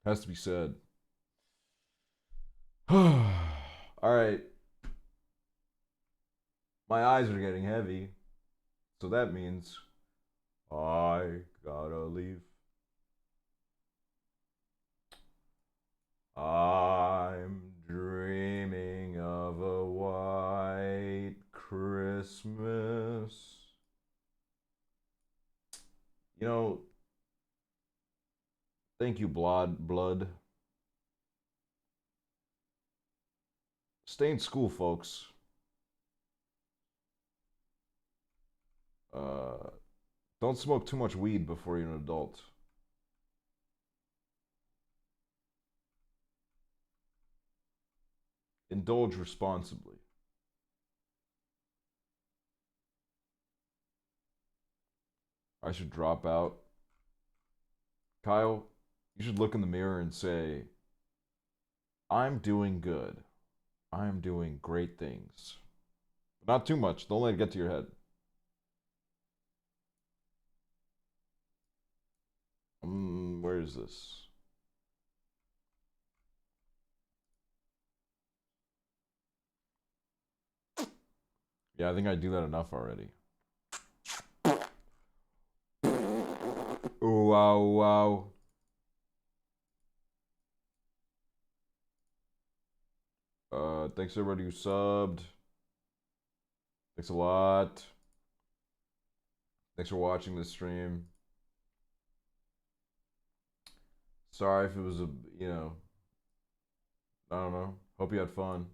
Has to be said. Alright. My eyes are getting heavy. So that means I gotta leave. I'm dreaming of a white Christmas. You know, thank you, blood. Stay in school, folks. Don't smoke too much weed before you're an adult. Indulge responsibly. I should drop out. Kyle, you should look in the mirror and say, I'm doing good. I'm doing great things. But not too much. Don't let it get to your head. Where is this? Yeah, I think I do that enough already. Ooh, wow, wow. Thanks everybody who subbed. Thanks a lot. Thanks for watching this stream. Sorry if it was I don't know. Hope you had fun.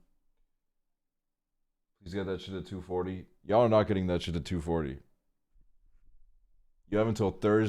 Please get that shit at 240. Y'all are not getting that shit at 240. You have until Thursday.